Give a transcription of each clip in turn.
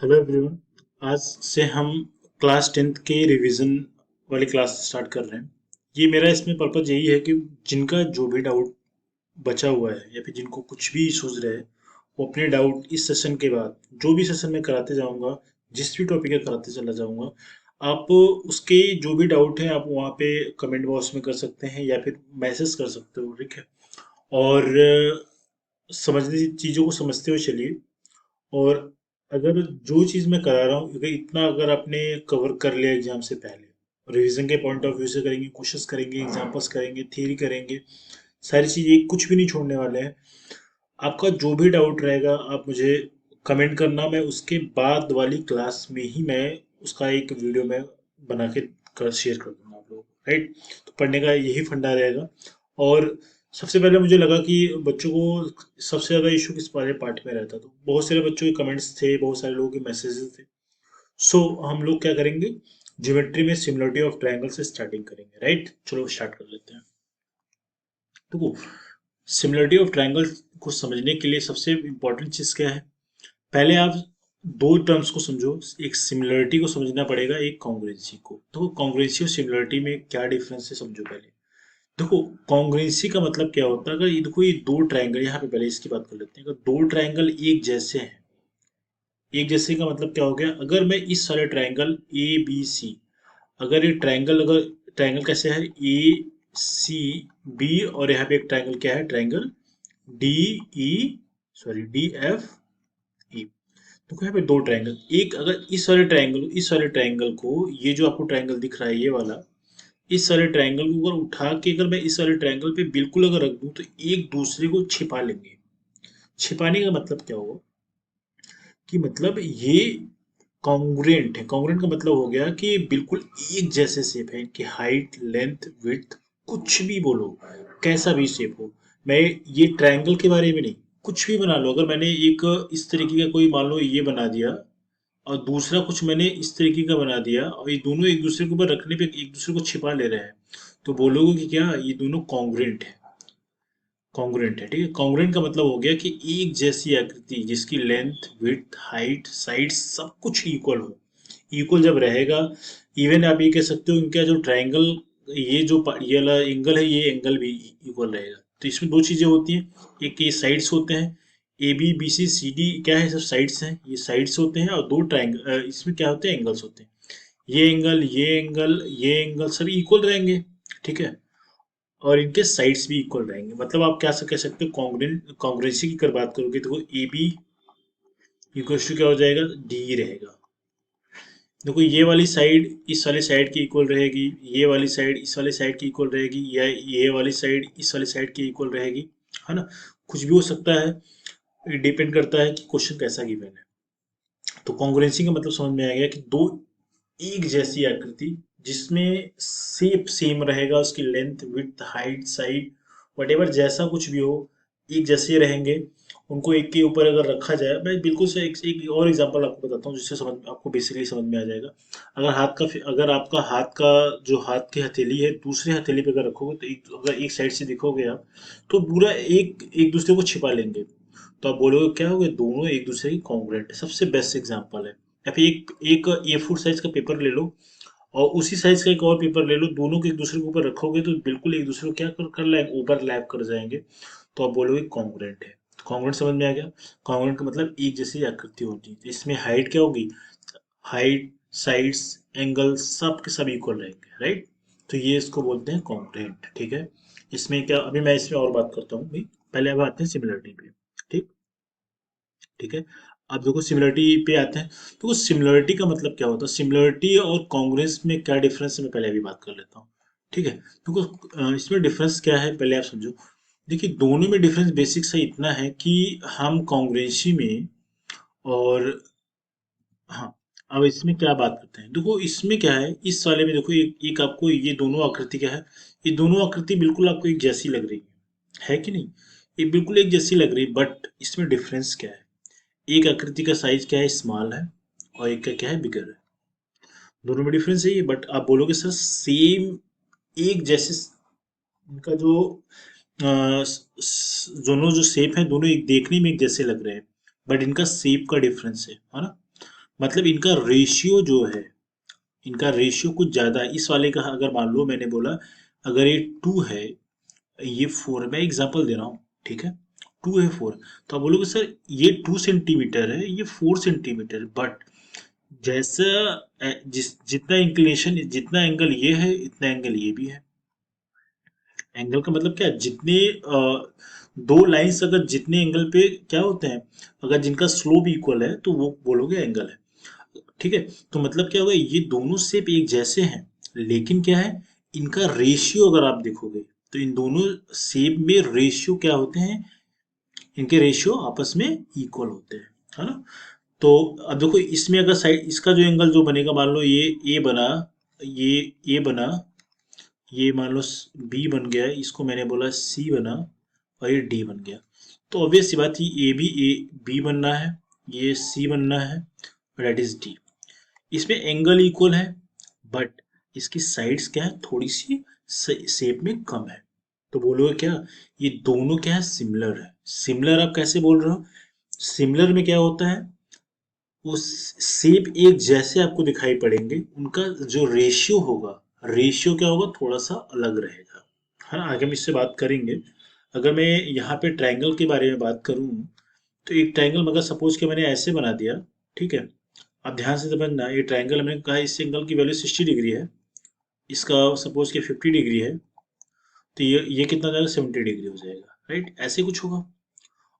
Hello everyone. आज से हम क्लास 10th के रिवीजन वाली क्लास स्टार्ट कर रहे हैं। ये मेरा इसमें पर्पज यही है कि जिनका जो भी डाउट बचा हुआ है या फिर जिनको कुछ भी सूझ रहा है वो अपने डाउट इस सेशन के बाद जो भी सेशन में कराते जाऊंगा, जिस भी टॉपिक का कराते चला जाऊंगा, आप उसके जो भी डाउट है आप वहाँ पे कमेंट बॉक्स में कर सकते हैं या फिर मैसेज कर सकते हो, ठीक है। और समझने चीज़ों को समझते हुए चलिए। और अगर जो चीज़ मैं करा रहा हूँ, अगर इतना अगर आपने कवर कर लिया एग्जाम से पहले, रिवीजन के पॉइंट ऑफ व्यू से करेंगे, क्वेश्चंस करेंगे, एग्जांपल्स करेंगे, थ्योरी करेंगे, सारी चीज़ें कुछ भी नहीं छोड़ने वाले हैं। आपका जो भी डाउट रहेगा आप मुझे कमेंट करना, मैं उसके बाद वाली क्लास में ही मैं उसका एक वीडियो में बना के शेयर कर दूंगा आप लोगों को, राइट। तो पढ़ने का यही फंडा रहेगा। और सबसे पहले मुझे लगा कि बच्चों को सबसे ज़्यादा इशू किस वाले पार्ट में रहता, तो बहुत सारे बच्चों के कमेंट्स थे, बहुत सारे लोगों के मैसेजेस थे। सो हम लोग क्या करेंगे, ज्योमेट्री में सिमिलरिटी ऑफ ट्रायंगल से स्टार्टिंग करेंगे, राइट। चलो स्टार्ट कर लेते हैं। तो सिमिलरिटी ऑफ ट्रायंगल को समझने के लिए सबसे इम्पोर्टेंट चीज़ क्या है, पहले आप दो टर्म्स को समझो। एक सिमिलरिटी को समझना पड़ेगा, एक कॉन्ग्रुएंसी को। तो कॉन्ग्रुएंसी और सिमिलरिटी में क्या डिफरेंस है समझो पहले। देखो, कॉन्ग्रुएंसी का मतलब क्या होता है, अगर ये देखो ये दो ट्रायंगल, यहाँ पे पहले इसकी बात कर लेते हैं। अगर दो ट्रायंगल एक जैसे हैं, एक जैसे का मतलब क्या हो गया, अगर मैं इस सारे ट्रायंगल ए बी सी, अगर ये ट्रायंगल, अगर ट्रायंगल कैसे है, ए सी बी, और यहाँ पे एक ट्रायंगल क्या है, ट्रायंगल डी ई, सॉरी डी एफ ई। देखो यहाँ पे दो ट्रायंगल, एक अगर इस वाले ट्रायंगल को, ये जो आपको ट्रायंगल दिख रहा है ये वाला, इस वाले ट्रायंगल को अगर उठा के अगर मैं इस वाले ट्रायंगल पे बिल्कुल अगर रख दूं तो एक दूसरे को छिपा लेंगे। छिपाने का मतलब क्या होगा, कि मतलब ये कॉन्ग्रुएंट है। कॉन्ग्रुएंट का मतलब हो गया कि बिल्कुल एक जैसे शेप है, इनकी हाइट, लेंथ, विड्थ, कुछ भी बोलो, कैसा भी शेप हो। मैं ये ट्रायंगल के बारे में नहीं, कुछ भी बना लो। अगर मैंने एक इस तरीके का कोई, मान लो ये बना दिया, और दूसरा कुछ मैंने इस तरीके का बना दिया, और ये दोनों एक दूसरे के ऊपर रखने पे एक दूसरे को छिपा ले रहे हैं, तो बोलोगे कि क्या ये दोनों कॉन्ग्रुएंट है। कॉन्ग्रुएंट है, ठीक है। कॉन्ग्रुएंट का मतलब हो गया कि एक जैसी आकृति जिसकी लेंथ, विड्थ, हाइट, साइड सब कुछ इक्वल हो। इक्वल जब रहेगा, इवन आप ये कह सकते हो इनका जो ट्रायंगल, ये वाला एंगल है, ये एंगल भी इक्वल रहेगा। तो इसमें दो चीजें होती हैं, एक ये साइड्स होते हैं, A B B C C D क्या है, सब साइड्स हैं, ये साइड्स होते हैं। और दो ट्रायंगल, इसमें क्या होते हैं, एंगल्स होते हैं। ये एंगल सब इक्वल रहेंगे, ठीक है। और इनके साइड्स भी इक्वल रहेंगे। मतलब आप क्या कह सकते हो, कॉन्ग्रुएंसी की अगर बात करोगे तो ए बी इक्वल टू क्या हो जाएगा, डी रहेगा। देखो ये वाली साइड इस वाली साइड की इक्वल रहेगी, ये वाली साइड इस वाली साइड की इक्वल रहेगी, या ये वाली साइड इस वाली साइड की इक्वल रहेगी, है ना। कुछ भी हो सकता है, डिपेंड करता है कि क्वेश्चन कैसा गिवन है। तो कॉन्ग्रुएंसी का मतलब समझ में आ गया कि दो एक जैसी आकृति जिसमें शेप सेम रहेगा, उसकी length, width, height, side, whatever जैसा कुछ भी हो, एक जैसे रहेंगे। उनको एक के ऊपर अगर रखा जाए, मैं बिल्कुल से एक और एग्जांपल आपको बताता हूँ जिससे समझ आपको बेसिकली समझ में आ जाएगा। अगर आपका हाथ का जो हाथ की हथेली है, दूसरी हथेली पे अगर रखोगे तो अगर एक साइड से दिखोगे आप, तो पूरा एक एक दूसरे को छिपा लेंगे। तो आप बोलोगे क्या हो गया, दोनों एक दूसरे की कॉन्ग्रुएंट है। सबसे बेस्ट एग्जांपल है। या फिर एक एक A4 साइज का पेपर ले लो, और उसी साइज का एक और पेपर ले लो, दोनों को एक दूसरे के ऊपर रखोगे तो बिल्कुल एक दूसरे को क्या कर लाएंगे, ओवरलैप कर जाएंगे। तो आप बोलोगे कॉन्ग्रुएंट है। कॉन्ग्रुएंट समझ में आ गया। कॉन्ग्रुएंट का मतलब एक जैसी आकृति होती है। तो इसमें हाइट क्या होगी, हाइट, साइड्स, एंगल सब के सब इक्वल रहेंगे, राइट। तो ये इसको बोलते हैं कॉन्ग्रुएंट, ठीक है। इसमें क्या, अभी मैं इसमें और बात करता हूँ भाई। पहले अब आते हैं सिमिलरिटी पे, ठीक। ठीक है। अब देखो सिमिलरिटी पे आते हैं। तो सिमिलरिटी का मतलब क्या होता है, सिमिलरिटी और कॉन्ग्रुएंस में क्या डिफरेंस है, मैं पहले अभी बात कर लेता हूँ, ठीक है। देखो इसमें डिफरेंस क्या है पहले आप समझो। देखिए दोनों में डिफरेंस बेसिक सा इतना है कि हम कॉन्ग्रुएंसी में, और हाँ, अब इसमें क्या बात करते हैं, देखो इसमें क्या है, इस वाले में देखो एक आपको ये दोनों आकृति क्या है, ये दोनों आकृति बिल्कुल आपको एक जैसी लग रही है कि नहीं। ये बिल्कुल एक जैसी लग रही है, बट इसमें डिफरेंस क्या है, एक आकृति का साइज क्या है, स्मॉल है, और एक का क्या है, बिगर है। दोनों में डिफरेंस है ये, बट आप बोलोगे सर सेम एक जैसे, इनका जो दोनों जो शेप है, दोनों एक देखने में एक जैसे लग रहे हैं, बट इनका शेप का डिफरेंस है ना। मतलब इनका रेशियो जो है, इनका रेशियो कुछ ज़्यादा है। इस वाले का अगर मान लो मैंने बोला अगर ये 2 है, ये 4, मैं एग्जांपल दे रहा हूँ, ठीक है, 2 है 4, तो आप बोलोगे सर ये 2 सेंटीमीटर है, ये 4 सेंटीमीटर, बट जैसा जितना इंक्लिनेशन, जितना एंगल ये है इतना एंगल ये भी है। एंगल का मतलब क्या है, जितने दो लाइंस अगर जितने एंगल पे क्या होते हैं, अगर जिनका स्लोप इक्वल है तो वो बोलोगे एंगल है। ठीक है, तो मतलब क्या होगा, ये दोनों शेप एक जैसे हैं, लेकिन क्या है, इनका रेशियो अगर आप देखोगे तो इन दोनों शेप में रेशियो क्या होते हैं, इनके रेशियो आपस में इक्वल होते हैं, है ना। तो अब देखो इसमें अगर साइड इसका जो एंगल जो बनेगा, मान लो ये ए बना, ये ए बना, ये मान लो बी बन गया, इसको मैंने बोला सी बना, और ये डी बन गया। तो ऑब्वियस सी बात थी, ए बी बनना है, ये सी बनना है, दैट इज डी। इसमें एंगल इक्वल है, बट इसकी साइड्स क्या है, थोड़ी सी शेप में कम है। तो बोलोगे क्या, ये दोनों क्या है, सिमिलर है। सिमिलर आप कैसे बोल रहे हो, सिमिलर में क्या होता है, वो शेप एक जैसे आपको दिखाई पड़ेंगे, उनका जो रेशियो होगा, रेशियो क्या होगा, थोड़ा सा अलग रहेगा, है ना। आगे हम इससे बात करेंगे। अगर मैं यहाँ पे ट्रायंगल के बारे में बात करूँ, तो एक ट्रायंगल मगर सपोज कि मैंने ऐसे बना दिया, ठीक है। अब ध्यान से समझना, ये ट्रायंगल मैंने कहा इस एंगल की वैल्यू 60 डिग्री है, इसका सपोज कि 50 डिग्री है, तो ये कितना हो जाएगा, 70 डिग्री हो जाएगा, राइट, ऐसे कुछ होगा।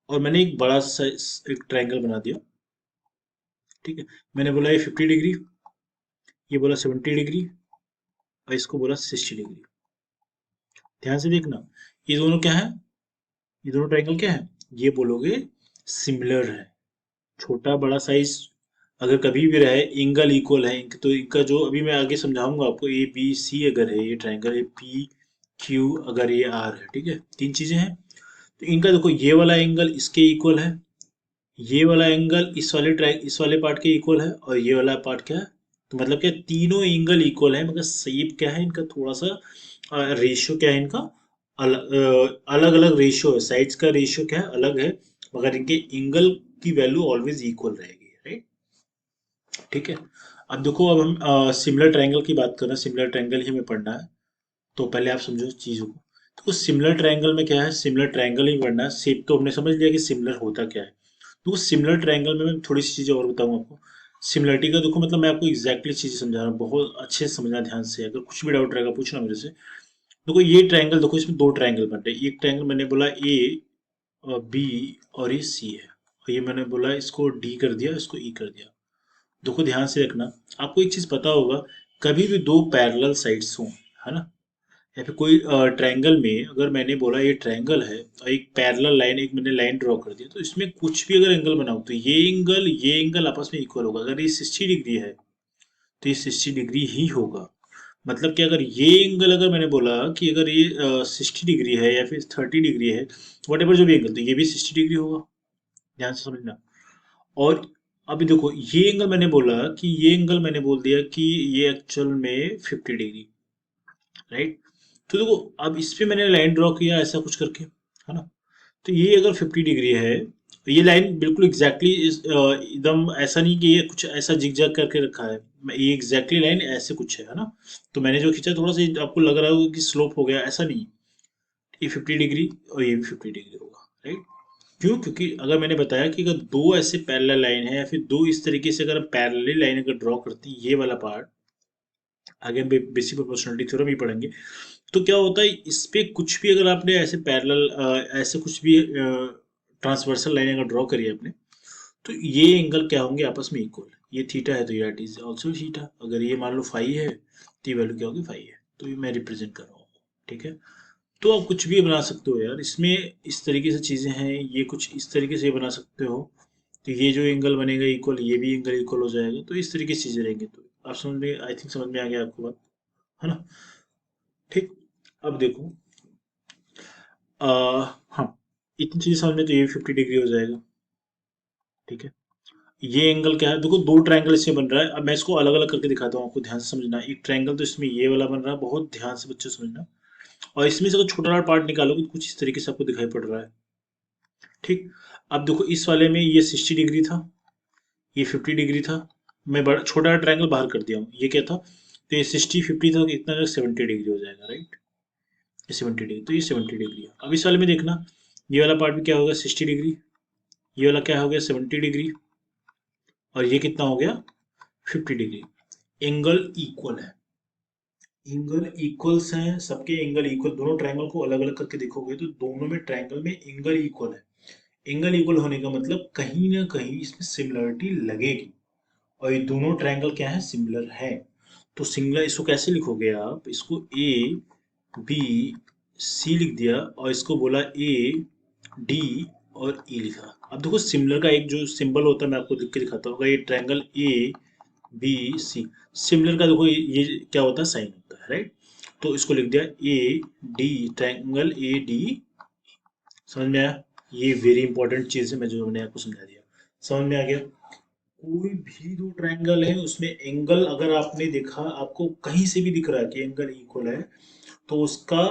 और मैंने एक बड़ा सा एक ट्रायंगल बना दिया, ठीक है, मैंने बोला ये 50 डिग्री, ये बोला 70 डिग्री, और इसको बोला 60 डिग्री। ध्यान से देखना, ये दोनों क्या है, ये दोनों ट्रायंगल क्या है, ये बोलोगे सिमिलर है। छोटा बड़ा साइज अगर कभी भी रहे, एंगल इक्वल है, तो इनका जो अभी मैं आगे समझाऊंगा आपको, ए बी सी अगर है ये ट्रायंगल है, पी क्यू अगर ये आर है, ठीक है, तीन चीजें हैं, तो इनका देखो ये वाला एंगल इसके इक्वल है, ये वाला एंगल इस वाले पार्ट के इक्वल है, और ये वाला पार्ट क्या है, तो मतलब क्या, तीनों एंगल इक्वल है, मगर शेप क्या है इनका, थोड़ा सा रेशियो क्या है इनका, अलग अलग रेशियो है, साइड्स का रेशियो क्या है, अलग है, मगर इनके एंगल की वैल्यू ऑलवेज इक्वल रहेगी, राइट। ठीक है, अब देखो, अब हम सिमिलर ट्रायंगल की बात कर रहे हैं, सिमिलर ट्रायंगल ही हमें पढ़ना है, तो पहले आप समझो चीजों को। तो सिमिलर ट्रायंगल में क्या है, सिमिलर ट्रायंगल ही पढ़ना है, शेप तो हमने समझ लिया कि सिमिलर होता क्या है। तो सिमिलर ट्रायंगल में मैं थोड़ी सी चीजें और बताऊं आपको। सिमिलरिटी का देखो मतलब मैं आपको एग्जैक्टली चीजें समझा रहा हूँ, बहुत अच्छे से समझना ध्यान से, अगर कुछ भी डाउट रहेगा पूछना मेरे से। देखो ये ट्रायंगल, देखो इसमें दो ट्रायंगल बन रहे हैं, एक ट्रायंगल मैंने बोला ए और बी, और ये सी है, और ये मैंने बोला इसको डी कर दिया, इसको ई कर दिया। देखो ध्यान से रखना, आपको एक चीज पता होगा, कभी भी दो पैरेलल साइड्स हों, है ना, या फिर कोई ट्रायंगल में अगर मैंने बोला ये ट्रायंगल है, और एक पैरेलल लाइन, एक मैंने लाइन ड्रॉ कर दिया, तो इसमें कुछ भी अगर एंगल बनाओ तो ये एंगल आपस में इक्वल होगा। अगर ये 60 डिग्री है तो ये 60 डिग्री ही होगा। मतलब कि अगर ये एंगल, अगर मैंने बोला कि अगर ये 60 डिग्री है या फिर 30 डिग्री है, वट एवर जो भी एंगल, तो ये भी 60 डिग्री होगा। ध्यान से समझना। और अभी देखो ये एंगल मैंने बोला कि ये एंगल मैंने बोल दिया कि ये एक्चुअल में 50 डिग्री, राइट। तो देखो अब इस पे मैंने लाइन ड्रॉ किया ऐसा कुछ करके, है ना। तो ये अगर 50 डिग्री है, तो ये लाइन बिल्कुल एग्जैक्टली एकदम ऐसा नहीं कि ये कुछ ऐसा जिगजैग करके रखा है, ये एग्जैक्टली लाइन ऐसे कुछ है ना। तो मैंने जो खींचा थोड़ा सा आपको लग रहा होगा कि स्लोप हो गया, ऐसा नहीं। ये 50 डिग्री और ये भी 50 डिग्री होगा, राइट। क्यों, क्योंकि अगर मैंने बताया कि अगर दो ऐसे पैरेलल लाइन है, या फिर दो इस तरीके से अगर पैरेलल लाइन अगर ड्रॉ करती है, ये वाला पार्ट आगे हम बेसिक प्रोपोर्शनलिटी थ्योरम ही पढ़ेंगे, तो क्या होता है, इस पे कुछ भी अगर आपने ऐसे पैरेलल ऐसे कुछ भी ट्रांसवर्सल लाइन अगर ड्रॉ करी है आपने, तो ये एंगल क्या होंगे, आपस में इक्वल। ये थीटा है तो ये इज ऑल्सो थीटा, अगर ये मान लो फाई है तो ये वैल्यू क्या होगी, फाई है। तो ये मैं रिप्रेजेंट कर रहा हूँ, ठीक है। तो आप कुछ भी बना सकते हो यार, इसमें इस तरीके से चीजें हैं, ये कुछ इस तरीके से बना सकते हो। तो ये जो एंगल बनेगा इक्वल, ये भी एंगल इक्वल हो जाएगा, तो इस तरीके से चीजें रहेंगी। तो आप समझ में, आई थिंक समझ में आ गया आपको बात, है ना। ठीक, अब देखो, हाँ, इतनी चीजें समझ में, तो ये 50 डिग्री हो जाएगा, ठीक है। ये एंगल क्या है, देखो दो ट्रायंगल इसमें बन रहा है, अब मैं इसको अलग अलग करके दिखाता हूँ, आपको ध्यान से समझना। एक ट्रायंगल तो इसमें ये वाला बन रहा है, बहुत ध्यान से बच्चे समझना। और इसमें से अगर छोटा वाला पार्ट निकालोगे तो कुछ इस तरीके से आपको दिखाई पड़ रहा है, ठीक। अब देखो इस वाले में ये 60 डिग्री था, ये 50 डिग्री था, मैं बड़ा छोटा ट्रायंगल बाहर कर दिया हूँ, ये क्या था, तो ये 60 50 था, इतना 70 डिग्री हो जाएगा, राइट। ये 70 डिग्री, तो ये 70 डिग्री है। अब इस वाले में देखना, ये वाला पार्ट भी क्या होगा, 60 डिग्री, ये वाला क्या हो गया, 70 डिग्री, और ये कितना हो गया, 50 डिग्री। एंगल इक्वल है, एंगल इक्वल्स हैं, सबके एंगल इक्वल, दोनों ट्रायंगल को अलग अलग करके देखोगे तो दोनों में ट्रायंगल में एंगल इक्वल है। एंगल इक्वल होने का मतलब कहीं ना कहीं इसमें सिमिलरिटी लगेगी, और ये दोनों ट्रायंगल क्या है, सिमिलर है। तो सिंगुलर इसको कैसे लिखोगे आप, इसको ए बी सी लिख दिया, और इसको बोला ए डी और ई लिखा। अब देखो सिमिलर का एक जो सिंबल होता है, मैं आपको लिख के दिखाता हूँ, ये triangle A B C, similar का देखो ये क्या होता है, साइन होता है, राइट। तो इसको लिख दिया A D, triangle A D, समझ में आया। ये वेरी इंपॉर्टेंट चीज है, मैं जो मैंने आपको समझा दिया, समझ में आ गया। कोई भी दो ट्रायंगल है उसमें एंगल अगर आपने देखा, आपको कहीं से भी दिख रहा है कि एंगल इक्वल है, तो उसका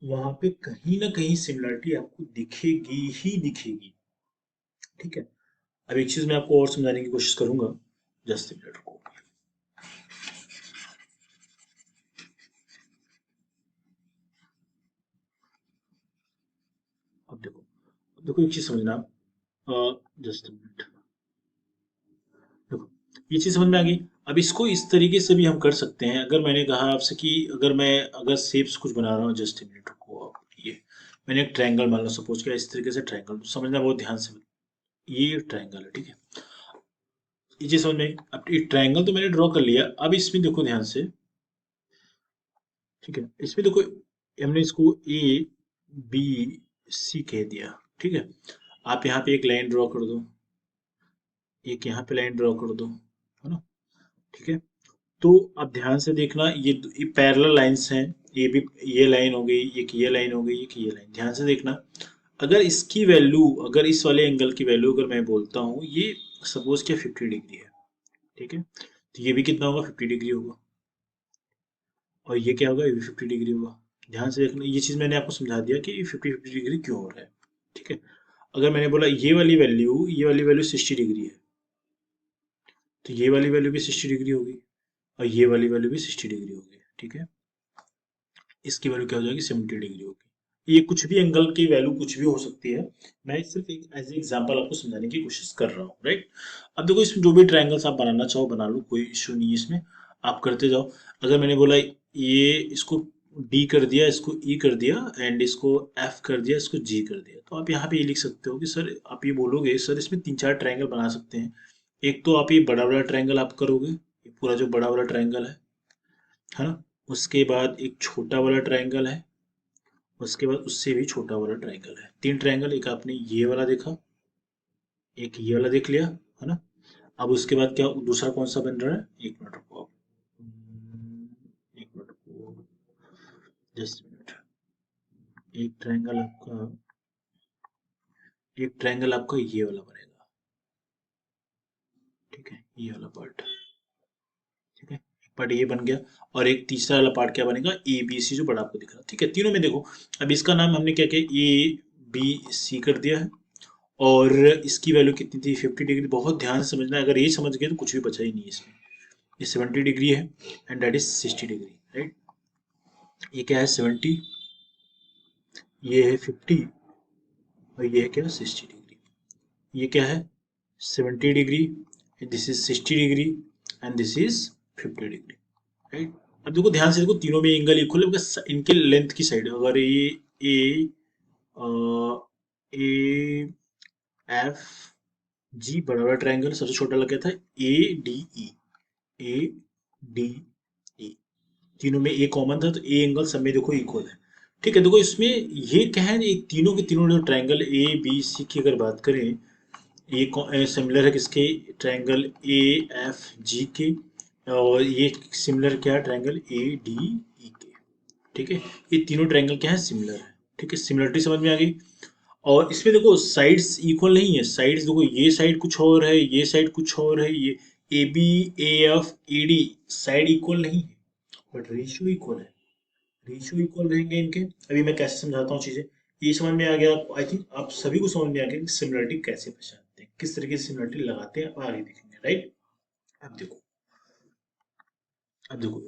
वहां पे कहीं ना कहीं सिमिलरिटी आपको दिखेगी ही दिखेगी, ठीक है। अब एक चीज मैं आपको और समझाने की कोशिश करूंगा, जस्ट मिनट को। अब देखो एक चीज समझना, जस्ट मिनट, देखो ये चीज समझ में आ गई। अब इसको इस तरीके से भी हम कर सकते हैं, अगर मैंने कहा आपसे कि अगर मैं अगर शेप्स कुछ बना रहा हूँ, जस्ट मिनट को, आप ये मैंने एक ट्रायंगल मान लो, सपोज किया इस तरीके से ट्रायंगल, समझना बहुत ध्यान से, ये ट्रायंगल है, ठीक है। ये चीज समझ में आई। अब ये ट्रायंगल तो मैंने ड्रॉ कर लिया, अब इसमें देखो ध्यान से, ठीक है, इसमें देखो हमने इसको ए बी सी कह दिया, ठीक है। आप यहाँ पे एक लाइन ड्रॉ कर दो, एक यहाँ पे लाइन ड्रॉ कर दो, है ना, ठीक है। तो अब ध्यान से देखना, ये पैरेलल लाइंस हैं, ये भी, ये लाइन हो गई, एक ये लाइन हो गई, एक ये लाइन, ध्यान से देखना। अगर इसकी वैल्यू, अगर इस वाले एंगल की वैल्यू अगर मैं बोलता हूँ, ये सपोज क्या 50 डिग्री है, ठीक है, तो ये भी कितना होगा, 50 डिग्री होगा, और ये क्या होगा, ये भी 50 डिग्री होगा। ध्यान से देखना, ये चीज मैंने आपको समझा दिया कि ये 50 50 डिग्री क्यों हो रहा है, ठीक है। अगर मैंने बोला ये वाली वैल्यू 60 डिग्री है, तो ये वाली वैल्यू भी 60 डिग्री होगी, और ये वाली वैल्यू भी 60 डिग्री होगी, ठीक है। इसकी वैल्यू क्या हो जाएगी, 70 डिग्री होगी। ये कुछ भी एंगल की वैल्यू कुछ भी हो सकती है, मैं सिर्फ एक एज ए एग्जाम्पल आपको समझाने की कोशिश कर रहा हूँ, राइट। अब देखो इसमें जो भी ट्रायंगल्स आप बनाना चाहो बना लो, कोई इशू नहीं है इसमें, आप करते जाओ। अगर मैंने बोला ये इसको डी कर दिया, इसको ई कर दिया, एंड इसको एफ कर दिया, इसको जी कर दिया, तो आप यहाँ पे ये लिख सकते हो कि सर, आप ये बोलोगे सर इसमें 3 4 ट्रायंगल बना सकते हैं। एक तो आप ये बड़ा बड़ा ट्रायंगल आप करोगे, ये पूरा जो बड़ा वाला ट्रायंगल है ना, उसके बाद एक छोटा वाला ट्रायंगल है, उसके बाद उससे भी छोटा वाला ट्रायंगल है, 3 ट्रायंगल, एक आपने ये वाला देखा, एक ये वाला देख लिया, है ना। अब उसके बाद क्या दूसरा कौन सा बन रहा है, एक मिनट रुको आप, एक मिनट रुको, जस्ट मिनट। एक ट्रायंगल आपका, एक ट्रायंगल आपका ये वाला बनेगा, ठीक है, ये वाला पार्ट, ठीक है, एक पार्ट ये बन गया, और एक तीसरा वाला पार्ट क्या बनेगा, ए बी सी, जो बड़ा आपको दिख रहा है, ठीक है। तीनों में देखो, अब इसका नाम हमने क्या किया, ए बी सी कर दिया है, और इसकी वैल्यू कितनी थी, 50 डिग्री। बहुत ध्यान से समझना है, अगर ये समझ गए तो कुछ भी बचा ही नहीं है इसमें। ये 70 डिग्री है, and that is 60 degree, right. ये क्या है, 70, ये है 50, और ये है क्या, 60 डिग्री। ये क्या है, 70 degree, this is 60 degree, and this is 50 degree, right. अब देखो ध्यान से देखो, तीनों में एंगल इक्वल है, बस इनके लेंथ की साइड, अगर ये ए ए एफ जी, बड़ा बड़ा ट्रायंगल, सबसे छोटा लग गया था A D E, A D E, तीनों में ए कॉमन था, तो ए एंगल सब में देखो इक्वल है, ठीक है। देखो इसमें ये क्या है, ये तीनों के तीनों जो ट्रायंगल ए बी सी की अगर बात करें, ये सिमिलर है किसके, ट्रायंगल ए एफ जी के, और ये सिमिलर क्या है, ट्रायंगल ए डी ई के, ठीक है। ये तीनों ट्रायंगल क्या है, सिमिलर है, ठीक है, सिमिलरिटी समझ में आ गई। और इसमें देखो साइड्स इक्वल नहीं है, साइड्स देखो, ये साइड कुछ और है, ये साइड कुछ और है, ये A B A F A D side equal नहीं है, बट रेशियो इक्वल है, रेशियो इक्वल रहेंगे इनके। अभी मैं कैसे समझाता हूँ चीजें, ये समझ में आ गया आपको, आई थिंक आप सभी को समझ में आ गया कि सिमिलरिटी कैसे पहचानते हैं, किस तरीके से सिमिलरिटी लगाते हैं, आप आगे देखेंगे, राइट। अब देखो अब देखो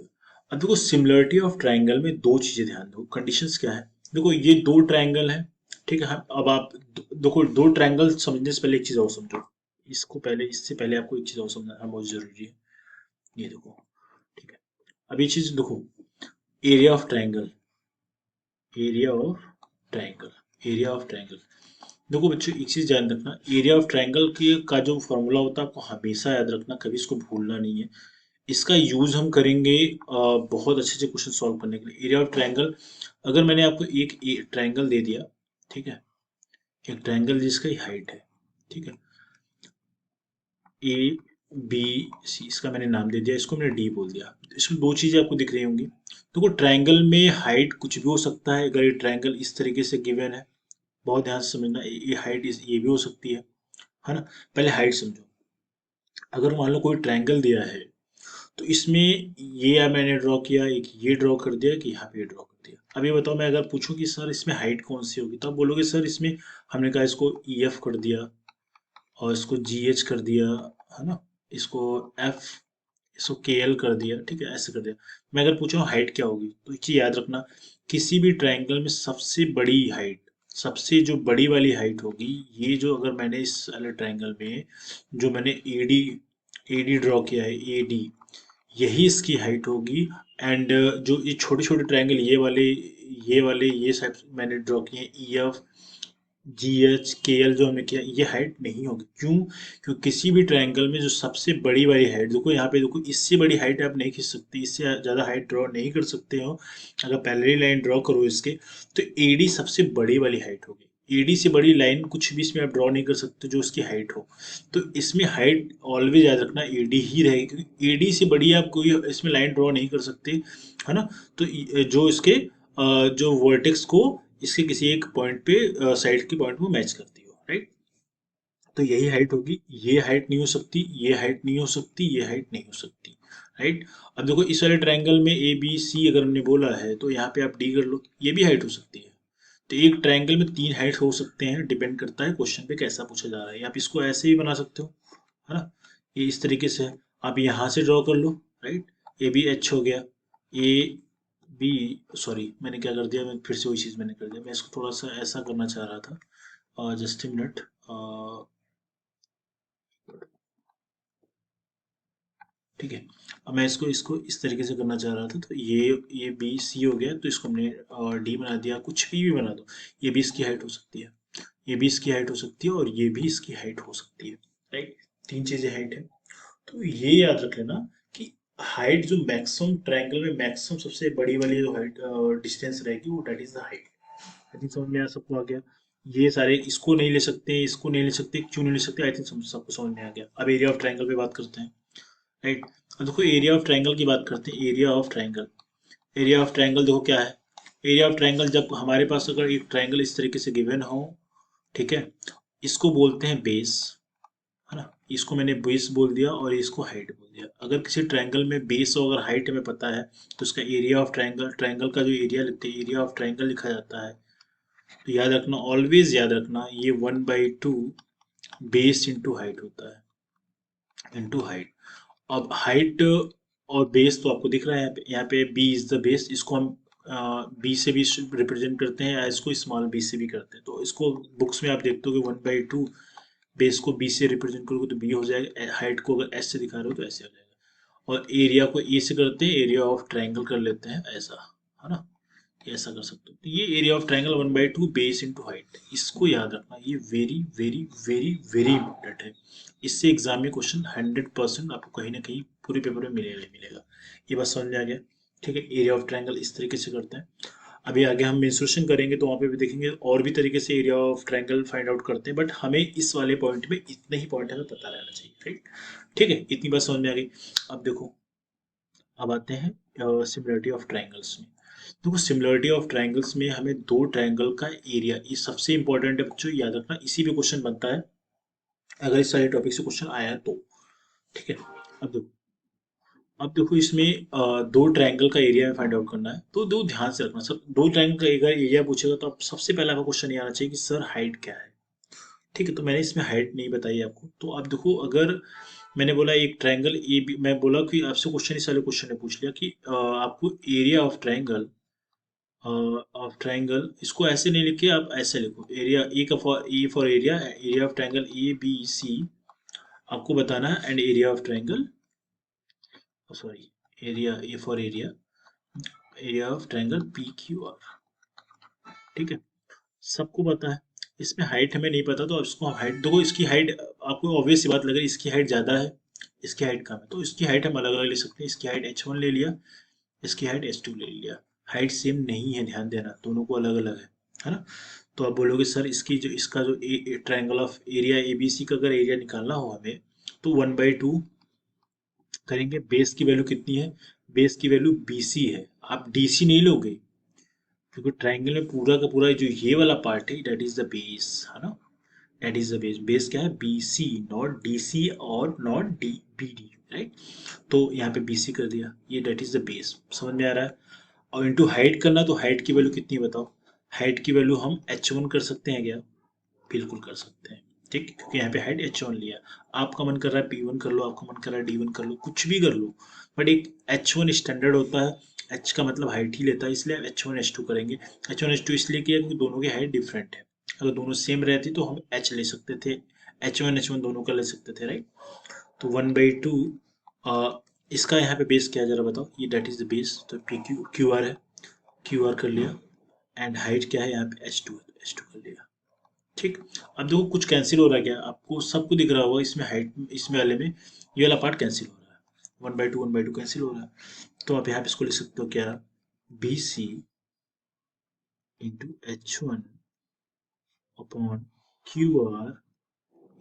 अब देखो सिमिलरिटी ऑफ ट्रायंगल में दो चीजें ध्यान दो, कंडीशंस क्या है। देखो ये दो ट्रायंगल है, ठीक है। अब आप देखो दो ट्रायंगल समझने से पहले एक चीज और समझो। इससे पहले आपको एक चीज और समझना बहुत जरूरी है। ये देखो, ठीक है। अब ये चीज देखो, area of triangle, area of triangle, area of triangle. देखो बच्चों एक चीज ध्यान रखना, एरिया ऑफ ट्रायंगल के का जो फॉर्मूला होता है आपको हमेशा याद रखना, कभी इसको भूलना नहीं है। इसका यूज हम करेंगे बहुत अच्छे से क्वेश्चन सॉल्व करने के लिए। एरिया ऑफ ट्रायंगल, अगर मैंने आपको एक ट्रायंगल दे दिया, ठीक है, एक ट्रायंगल जिसका हाइट है, ठीक है, ए बी सी, इसका मैंने नाम दे दिया, इसको मैंने डी बोल दिया। तो इसमें दो चीजें आपको दिख रही होंगी। देखो ट्रायंगल में हाइट कुछ भी हो सकता है, अगर ये ट्रायंगल इस तरीके से गिवन है, बहुत ध्यान से समझना, ये हाइट इस ये भी हो सकती है ना। पहले हाइट समझो। अगर मान लो कोई ट्रायंगल दिया है, तो इसमें ये मैंने ड्रॉ किया, एक ये ड्रॉ कर दिया, कि यहाँ पे ड्रॉ कर दिया। अब ये बताओ, मैं अगर पूछूं कि सर इसमें हाइट कौन सी होगी, तो आप बोलोगे सर इसमें, हमने कहा इसको ई एफ कर दिया, और इसको जी एच कर दिया, है ना, इसको एफ, इसको के एल कर दिया, ठीक है, ऐसे कर दिया। मैं अगर पूछूं हाइट क्या होगी, तो एक चीज याद रखना, किसी भी ट्रायंगल में सबसे बड़ी हाइट, सबसे जो बड़ी वाली हाइट होगी, ये जो अगर मैंने इस वाले ट्रायंगल में जो मैंने एडी ड्रॉ किया है, एडी, यही इसकी हाइट होगी। एंड जो ये छोटे छोटे ट्रायंगल, ये वाले ये सब मैंने ड्रॉ किए हैं, ई एफ जी एच के एल, जो हमने किया, ये हाइट नहीं होगी। क्यों? क्योंकि किसी भी ट्रायंगल में जो सबसे बड़ी वाली हाइट, देखो यहाँ पे देखो, इससे बड़ी हाइट आप नहीं खींच सकते, इससे ज़्यादा हाइट ड्रॉ नहीं कर सकते हो। अगर पैरेलल लाइन ड्रॉ करो इसके, तो एडी सबसे बड़ी वाली हाइट होगी। एडी से बड़ी लाइन कुछ भी इसमें आप ड्रॉ नहीं कर सकते जो उसकी हाइट हो। तो इसमें हाइट ऑलवेज याद रखना एडी ही रहेगी, क्योंकि एडी से बड़ी आप कोई इसमें लाइन ड्रॉ नहीं कर सकते, है ना। तो जो इसके जो वर्टेक्स को इसके किसी एक पॉइंट पे, साइड के पॉइंट में मैच करती हो, राइट। तो यही हाइट होगी, ये हाइट नहीं हो सकती, ये हाइट नहीं हो सकती, ये हाइट नहीं हो सकती, राइट। अब देखो इस वाले ट्रायंगल में ए बी सी अगर हमने बोला है, तो यहाँ पे आप डी कर लो, ये भी हाइट हो सकती है। तो एक ट्रायंगल में तीन हाइट हो सकते हैं, डिपेंड करता है क्वेश्चन पे कैसा पूछा जा रहा है। आप इसको ऐसे ही बना सकते हो, है ना, ये इस तरीके से है। आप यहाँ से ड्रॉ कर लो, राइट, ए बी एच हो गया, ए बी, सॉरी मैंने क्या कर दिया, मैं फिर से वही चीज़ मैंने कर दिया, मैं इसको थोड़ा सा ऐसा करना चाह रहा था, जस्ट ए मिनट, ठीक है। अब मैं इसको इसको इस तरीके से करना चाह रहा था, तो ये बी सी हो गया, तो इसको हमने डी बना दिया, कुछ भी बना दो, ये भी इसकी हाइट हो सकती है, ये भी इसकी हाइट हो सकती है, और ये भी इसकी हाइट हो सकती है, राइट। तीन चीजें हाइट है। तो ये याद रख लेना कि हाइट जो मैक्सिमम ट्रायंगल में मैक्सिमम सबसे बड़ी वाली जो हाइट डिस्टेंस रहेगी, वो that is the height. I think समझ में आ सबको आ गया। ये सारे इसको नहीं ले सकते, इसको नहीं ले सकते, क्यों नहीं ले सकते, आई थिंक सबको समझ में आ गया। अब एरिया ऑफ ट्रायंगल पे बात करते हैं, राइट। अब देखो एरिया ऑफ ट्रायंगल की बात करते हैं, area of triangle, area of triangle देखो क्या है। एरिया ऑफ ट्रायंगल, जब हमारे पास अगर एक ट्रायंगल इस तरीके से गिवन हो, ठीक है, इसको बोलते हैं बेस, है ना, इसको मैंने बेस बोल दिया और इसको हाइट बोल दिया। अगर किसी ट्रायंगल में बेस और अगर हाइट हमें पता है, तो उसका एरिया ऑफ ट्रायंगल, ट्रायंगल का जो एरिया लिखते हैं, एरिया ऑफ ट्रायंगल लिखा जाता है। तो याद रखना, ऑलवेज याद रखना, ये 1/2 बेस इंटू हाइट होता है, इंटू हाइट। अब हाइट और बेस तो आपको दिख रहा है, यहाँ पे बी इज द बेस, इसको हम बी से भी रिप्रेजेंट करते हैं, या इसको स्मॉल बी से भी करते हैं। तो इसको बुक्स में आप देखते हो कि 1/2 बेस को बी से रिप्रेजेंट करोगे तो बी हो जाएगा, हाइट को अगर एस से दिखा रहे हो तो ऐसे हो जाएगा, और एरिया को ए से करते हैं, एरिया ऑफ ट्रायंगल कर लेते हैं ऐसा, है ना, ये ऐसा कर सकते हो। तो ये area of triangle 1/2 base into height, इसको याद रखना, ये very very very very important है। इससे एग्जाम में क्वेश्चन 100% आपको कहीं ना कहीं पूरे पेपर में मिलेगा ही मिलेगा। ये बात समझ में आ गया, ठीक है। एरिया ऑफ ट्रायंगल इस तरीके से करते हैं। अभी आगे हम मेंसुरेशन करेंगे तो वहाँ पे भी देखेंगे और भी तरीके से area of triangle find out करते हैं, बट हमें इस वाले पॉइंट में इतने ही पॉइंट हमें पता रहना चाहिए, राइट। ठीक है, इतनी बात समझ में आ गई। अब देखो, अब आते हैं सिमिलरिटी ऑफ ट्रायंगल्स में। देखो सिमिलरिटी ऑफ ट्रायंगल्स में हमें दो ट्रायंगल का एरिया, ये सबसे इंपॉर्टेंट है बच्चों, याद रखना, इसी पे क्वेश्चन बनता है अगर इस सारे टॉपिक से क्वेश्चन आया तो, ठीक है। अब देखो, अब देखो इसमें दो ट्रायंगल का एरिया में फाइंड आउट करना है, तो दो ध्यान से रखना, सब दो ट्रायंगल का अगर एरिया पूछेगा तो अब सबसे पहला का क्वेश्चन ये आना चाहिए कि सर हाइट क्या है, ठीक है, तो मैंने इसमें हाइट नहीं बताई आपको। तो आप देखो, अगर मैंने बोला एक ट्रायंगल ए बी, मैं बोला कि आपसे क्वेश्चन, इस वाले क्वेश्चन ने पूछ लिया कि आपको एरिया ऑफ ट्रायंगल, इसको ऐसे नहीं लिखे, आप ऐसे लिखो, एरिया ए का for A for area, area of triangle A B C आपको बताना है, and area of triangle, sorry, area A for area, area of triangle P Q R. ठीक है, सबको पता है। इसमें हाइट हमें नहीं पता, तो अब इसको हाइट देखो, इसकी हाइट आपको ऑब्वियस सी बात लग रही है, इसकी हाइट ज़्यादा है, इसकी हाइट कम है, तो इसकी हाइट हम अलग अलग ले सकते हैं। इसकी हाइट h1 ले लिया, इसकी हाइट h2 ले लिया। हाइट सेम नहीं है, ध्यान देना, दोनों को अलग अलग है ना। तो आप बोलोगे सर इसकी जो, इसका जो triangle of area A B C का अगर एरिया निकालना हो हमें, तो 1/2 करेंगे। बेस की वैल्यू कितनी है? बेस की वैल्यू BC है, आप DC नहीं लोगे, क्योंकि ट्रायंगल में पूरा का पूरा जो ये वाला पार्ट है, दैट इज द बेस, है ना। That is the base. Base क्या है? BC, नॉट DC और नॉट BD, राइट। तो यहाँ पे BC कर दिया, ये दैट इज द बेस। समझ में आ रहा है? और इनटू हाइट करना, तो हाइट की वैल्यू कितनी है बताओ? हाइट की वैल्यू हम H1 कर सकते हैं क्या? बिल्कुल कर सकते हैं, ठीक, क्योंकि यहाँ पे हाइट H1 लिया। आपका मन कर रहा है P1 कर लो, आपका मन कर रहा है D1 कर लो, कुछ भी कर लो, बट एक H1 स्टैंडर्ड होता है। H का मतलब हाइट ही लेता है, इसलिए H1 H2 करेंगे। H1 H2 इसलिए किया क्योंकि दोनों की हाइट डिफरेंट है। अगर दोनों सेम रहती तो हम H ले सकते थे, H1 H1 दोनों का ले सकते थे, राइट। तो 1/2, इसका यहाँ पे बेस क्या है जरा बताओ? ये दैट इज द बेस, तो क्यू आर है, क्यू आर कर लिया। एंड हाइट क्या है यहाँ पे? H2 है, तो H2 कर लिया। ठीक। अब देखो कुछ कैंसिल हो रहा है क्या? आपको सबको दिख रहा होगा इसमें, हाइट, इसमें वाले में ये वाला पार्ट कैंसिल हो रहा है, 1/2 कैंसिल हो रहा है। तो आप यहाँ पे इसको लिख सकते हो क्या? BC into H1 upon QR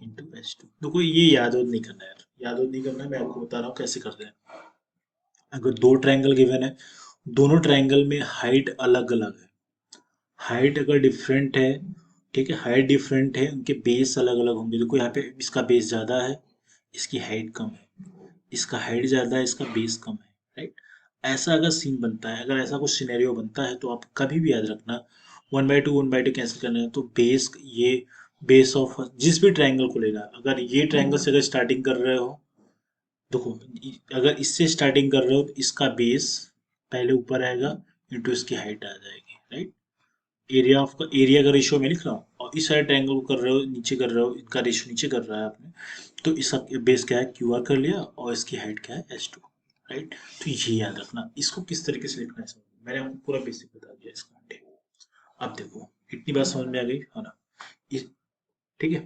into H2। देखो ये याद नहीं करना है यार, याद नहीं करना है, मैं आपको बता रहा हूँ कैसे करते हैं। अगर दो ट्रायंगल गिवन है, दोनों ट्रायंगल में हाइट अलग अलग है, हाइट अगर डिफरेंट है, ठीक है, हाइट डिफरेंट है, उनके बेस अलग अलग होंगे। देखो यहाँ पे इसका बेस ज़्यादा है, इसकी हाइट कम है, इसका हाइट ज़्यादा है, इसका बेस कम है, राइट। ऐसा अगर सीन बनता है, अगर ऐसा कुछ सिनेरियो बनता है, तो आप कभी भी याद रखना, 1/2 कैंसिल करना है, तो बेस, ये बेस ऑफ जिस भी ट्रायंगल को लेना, अगर ये ट्रायंगल से अगर स्टार्टिंग कर रहे हो, देखो, अगर इससे स्टार्टिंग कर रहे हो तो इसका बेस पहले ऊपर आएगा, इंटू इसकी हाइट आ जाएगी, राइट। एरिया ऑफ का, एरिया का रेशियो मैं लिख रहा हूँ, और इस साइड ट्रायंगल को कर रहे हो, नीचे कर रहे हो, इनका रेशियो नीचे कर रहा है आपने, तो इसका बेस क्या है? QR कर लिया, और इसकी हाइट क्या है? H2, right. तो ये याद रखना, इसको किस तरीके से लिखना है समझ, मैंने आपको पूरा बेसिक बता दिया इसका। ठीक। अब देखो, इतनी बात समझ में आ गई है ना? ठीक है,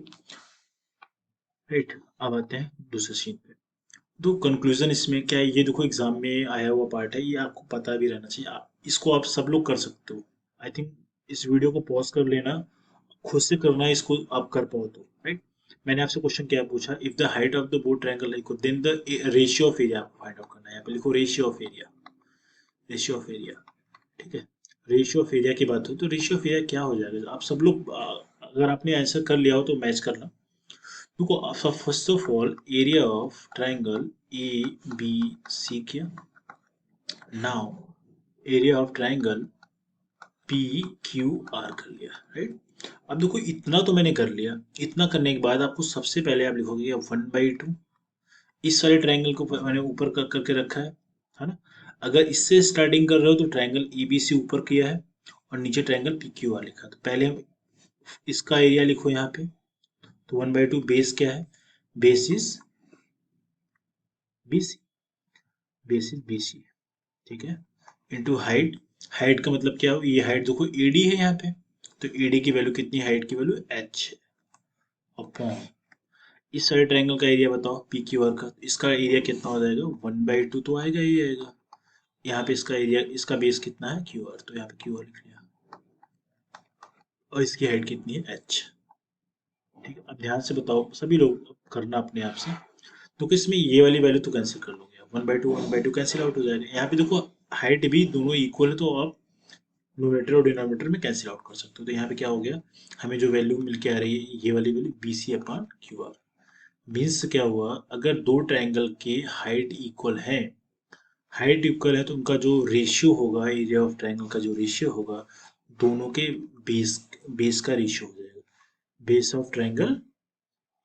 राइट। अब आते हैं दूसरे सीन पे। तो कंक्लूजन इसमें क्या है? ये देखो एग्जाम में आया हुआ पार्ट है, ये आपको पता भी रहना चाहिए। आप इसको आप सब लोग कर सकते हो। आई थिंक इस वीडियो को पॉज कर लेना, खुद से करना है इसको, आप कर पाओ तो, राइट। मैंने आपसे क्वेश्चन क्या पूछा? If the height of the both triangle equal, then the ratio of area आपको फाइंड आउट करना है। यहाँ पे लिखो ratio of area, ratio of area, ठीक है। रेशियो ऑफ एरिया की बात हो तो रेशियो ऑफ एरिया क्या हो जाएगा? आप सब लोग अगर आपने आंसर कर लिया हो तो मैच करना। देखो, first of all area of triangle ABC किया, now area of triangle PQR कर लिया, राइट। अब देखो इतना तो मैंने कर लिया, इतना करने के बाद आपको सबसे पहले आप लिखोगे 1/2, इस वाले ट्रायंगल को मैंने ऊपर करके रखा है ना। अगर इससे स्टार्टिंग कर रहे हो तो ट्रायंगल ABC ऊपर किया है, और नीचे ट्रायंगल PQR लिखा। तो पहले हम इसका एरिया लिखो यहाँ पे, तो 1/2 बेस क्या है? Base is BC, base is BC, ठीक है, इंटू हाइट। हाइट का मतलब क्या हो? ये हाइट देखो AD है यहाँ पे, तो AD की वैल्यू कितनी है? हाइट की वैल्यू H अपॉन इस सारे ट्रायंगल का एरिया बताओ PQR का, तो इसका एरिया कितना हो जाएगा? 1/2 तो आएगा ही आएगा। यहाँ पे इसका एरिया, इसका बेस कितना है? QR, तो यहाँ पे QR लिख लिया, और इसकी हाइट कितनी है? H। ठीक है, अब ध्यान से बताओ सभी लोग, करना अपने आप से। तो इसमें ये वाली वैल्यू तो कैंसिल कर लोगे, 1/2 कैंसिल आउट हो जाएगा। यहाँ पे देखो हाइट भी दोनों इक्वल है, तो आप नोमेटर और डिनोमिनेटर में कैंसिल आउट कर सकते हो। तो यहाँ पे क्या हो गया? हमें जो वैल्यू मिल के आ रही है, ये वाली value BC upon QR। Means क्या हुआ? अगर दो ट्रायंगल के हाइट इक्वल है, हाइट इक्वल है, तो उनका जो रेशियो होगा, एरिया ऑफ ट्रायंगल का जो रेशियो होगा, दोनों के बेस, बेस का रेशियो हो जाएगा। Base of triangle,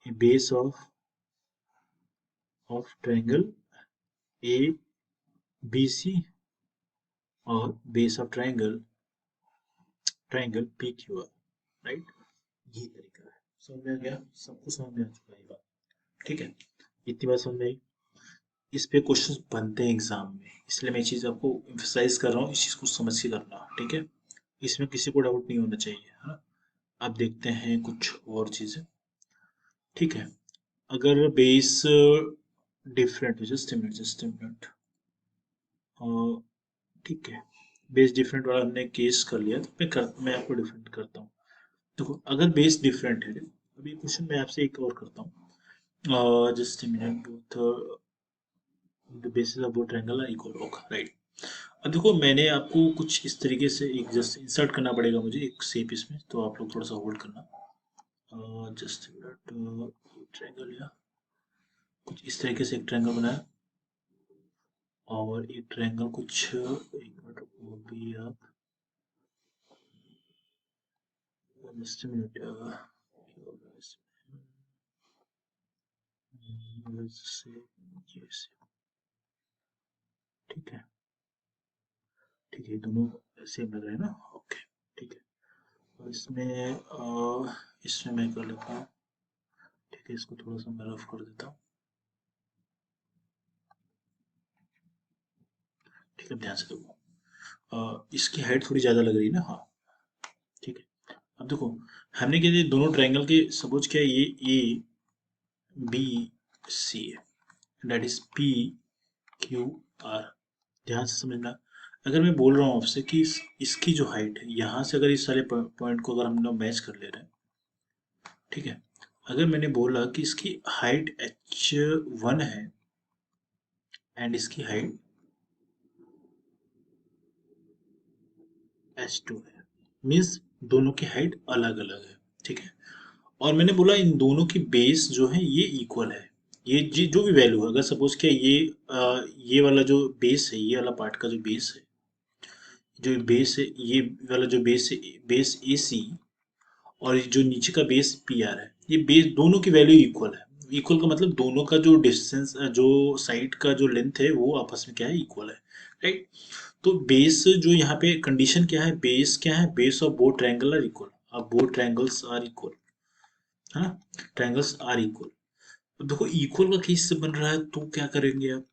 base of triangle A B C, और base of triangle triangle P Q R, right. ये तरीका है। समझ में आ गया? सबको समझ में आ चुका है ये बात? ठीक है, इतनी बात समझ में आई। इस पे क्वेश्चंस बनते हैं एग्जाम में, इसलिए मैं ये चीज़ आपको एम्फेसाइज कर रहा हूँ, इस चीज़ को समझ के करना, ठीक है। इसमें किसी को डाउट नहीं होना चाहिए, है ना। अब देखते हैं कुछ और चीज़ें, ठीक है। अगर base different, just a minute, ठीक है, बेस डिफरेंट वाला हमने केस कर लिया, तो मैं आपको डिफरेंट करता हूँ। देखो, अगर बेस डिफरेंट है, अभी क्वेश्चन मैं आपसे एक और करता हूँ, just minute, both the basis of both triangle are equal होगा, राइट। अब देखो, मैंने आपको कुछ इस तरीके से एक जस्ट इंसर्ट करना पड़ेगा मुझे एक शेप इसमें, तो आप लोग थोड़ा सा होल्ड करना, जस्ट मिनट, ट्रायंगल या कुछ इस तरीके से एक ट्रायंगल बनाया, और एक ट्रायंगल कुछ एक मिनट वो भी आप जस्ट मिनट, से ये से, ठीक है, ठीक है, दोनों सेम लग रहे हैं ना, ओके, ठीक है। और इसमें मैं कर लेता हूँ, ठीक है, इसको थोड़ा सा मैं रफ कर देता हूँ, ठीक है, ध्यान से देखो, इसकी हाइट थोड़ी ज़्यादा लग रही है ना, हाँ, ठीक है। अब देखो, हमने क्या दिया, दोनों ट्रायंगल के सपोज क्या है, ये ए बी सी है, that is P Q are. ध्यान से समझना, अगर मैं बोल रहा हूँ आपसे कि इसकी जो हाइट है, यहाँ से अगर इस सारे पॉइंट को अगर हम लोग मैच कर ले रहे हैं, ठीक है, अगर मैंने बोला कि इसकी हाइट h1 है एंड इसकी हाइट h2 है, मीन्स दोनों की हाइट अलग अलग है, ठीक है। और मैंने बोला इन दोनों की बेस जो है ये इक्वल है, ये जो भी वैल्यू है, अगर सपोज क्या ये वाला जो बेस है, ये वाला पार्ट का जो बेस है, जो बेस है, ये वाला जो बेस है, बेस ए सी, और जो नीचे का बेस पी आर है, ये बेस दोनों की वैल्यू इक्वल है। इक्वल का मतलब दोनों का जो डिस्टेंस, जो साइड का जो लेंथ है, वो आपस में क्या है, इक्वल है, राइट। तो बेस जो यहाँ पे कंडीशन क्या है, बेस क्या है, base of both triangle are equal, अब बोथ ट्रायंगल्स आर इक्वल, है ना, ट्रायंगल्स आर इक्वल। अब देखो, इक्वल का केस से बन रहा है, तो क्या करेंगे आप,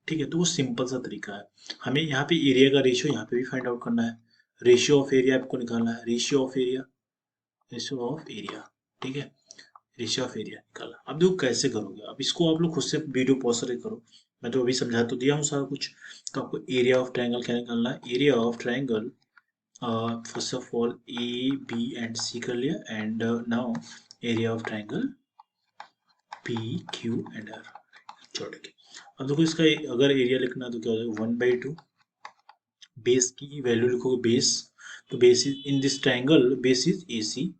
ठीक है, तो वो सिंपल सा तरीका है। हमें यहाँ पे एरिया का रेशियो यहाँ पे भी फाइंड आउट करना है, रेशियो ऑफ एरिया आपको निकालना है, ratio of area, ratio of area, ठीक है, रेशियो ऑफ एरिया निकाला। अब देखो कैसे करोगे, अब इसको आप लोग खुद से वीडियो पॉज करके करो, मैं तो अभी समझा तो दिया हूँ सारा कुछ। तो आपको एरिया ऑफ ट्रायंगल क्या निकालना है, area of triangle, first of all A B and C कर लिया, and now area of triangle P Q and R, छोड़ के। अब देखो, इसका अगर एरिया लिखना है तो क्या हो जाएगा, 1/2, बेस की वैल्यू लिखोगे, बेस, तो base is in this triangle, base is A C,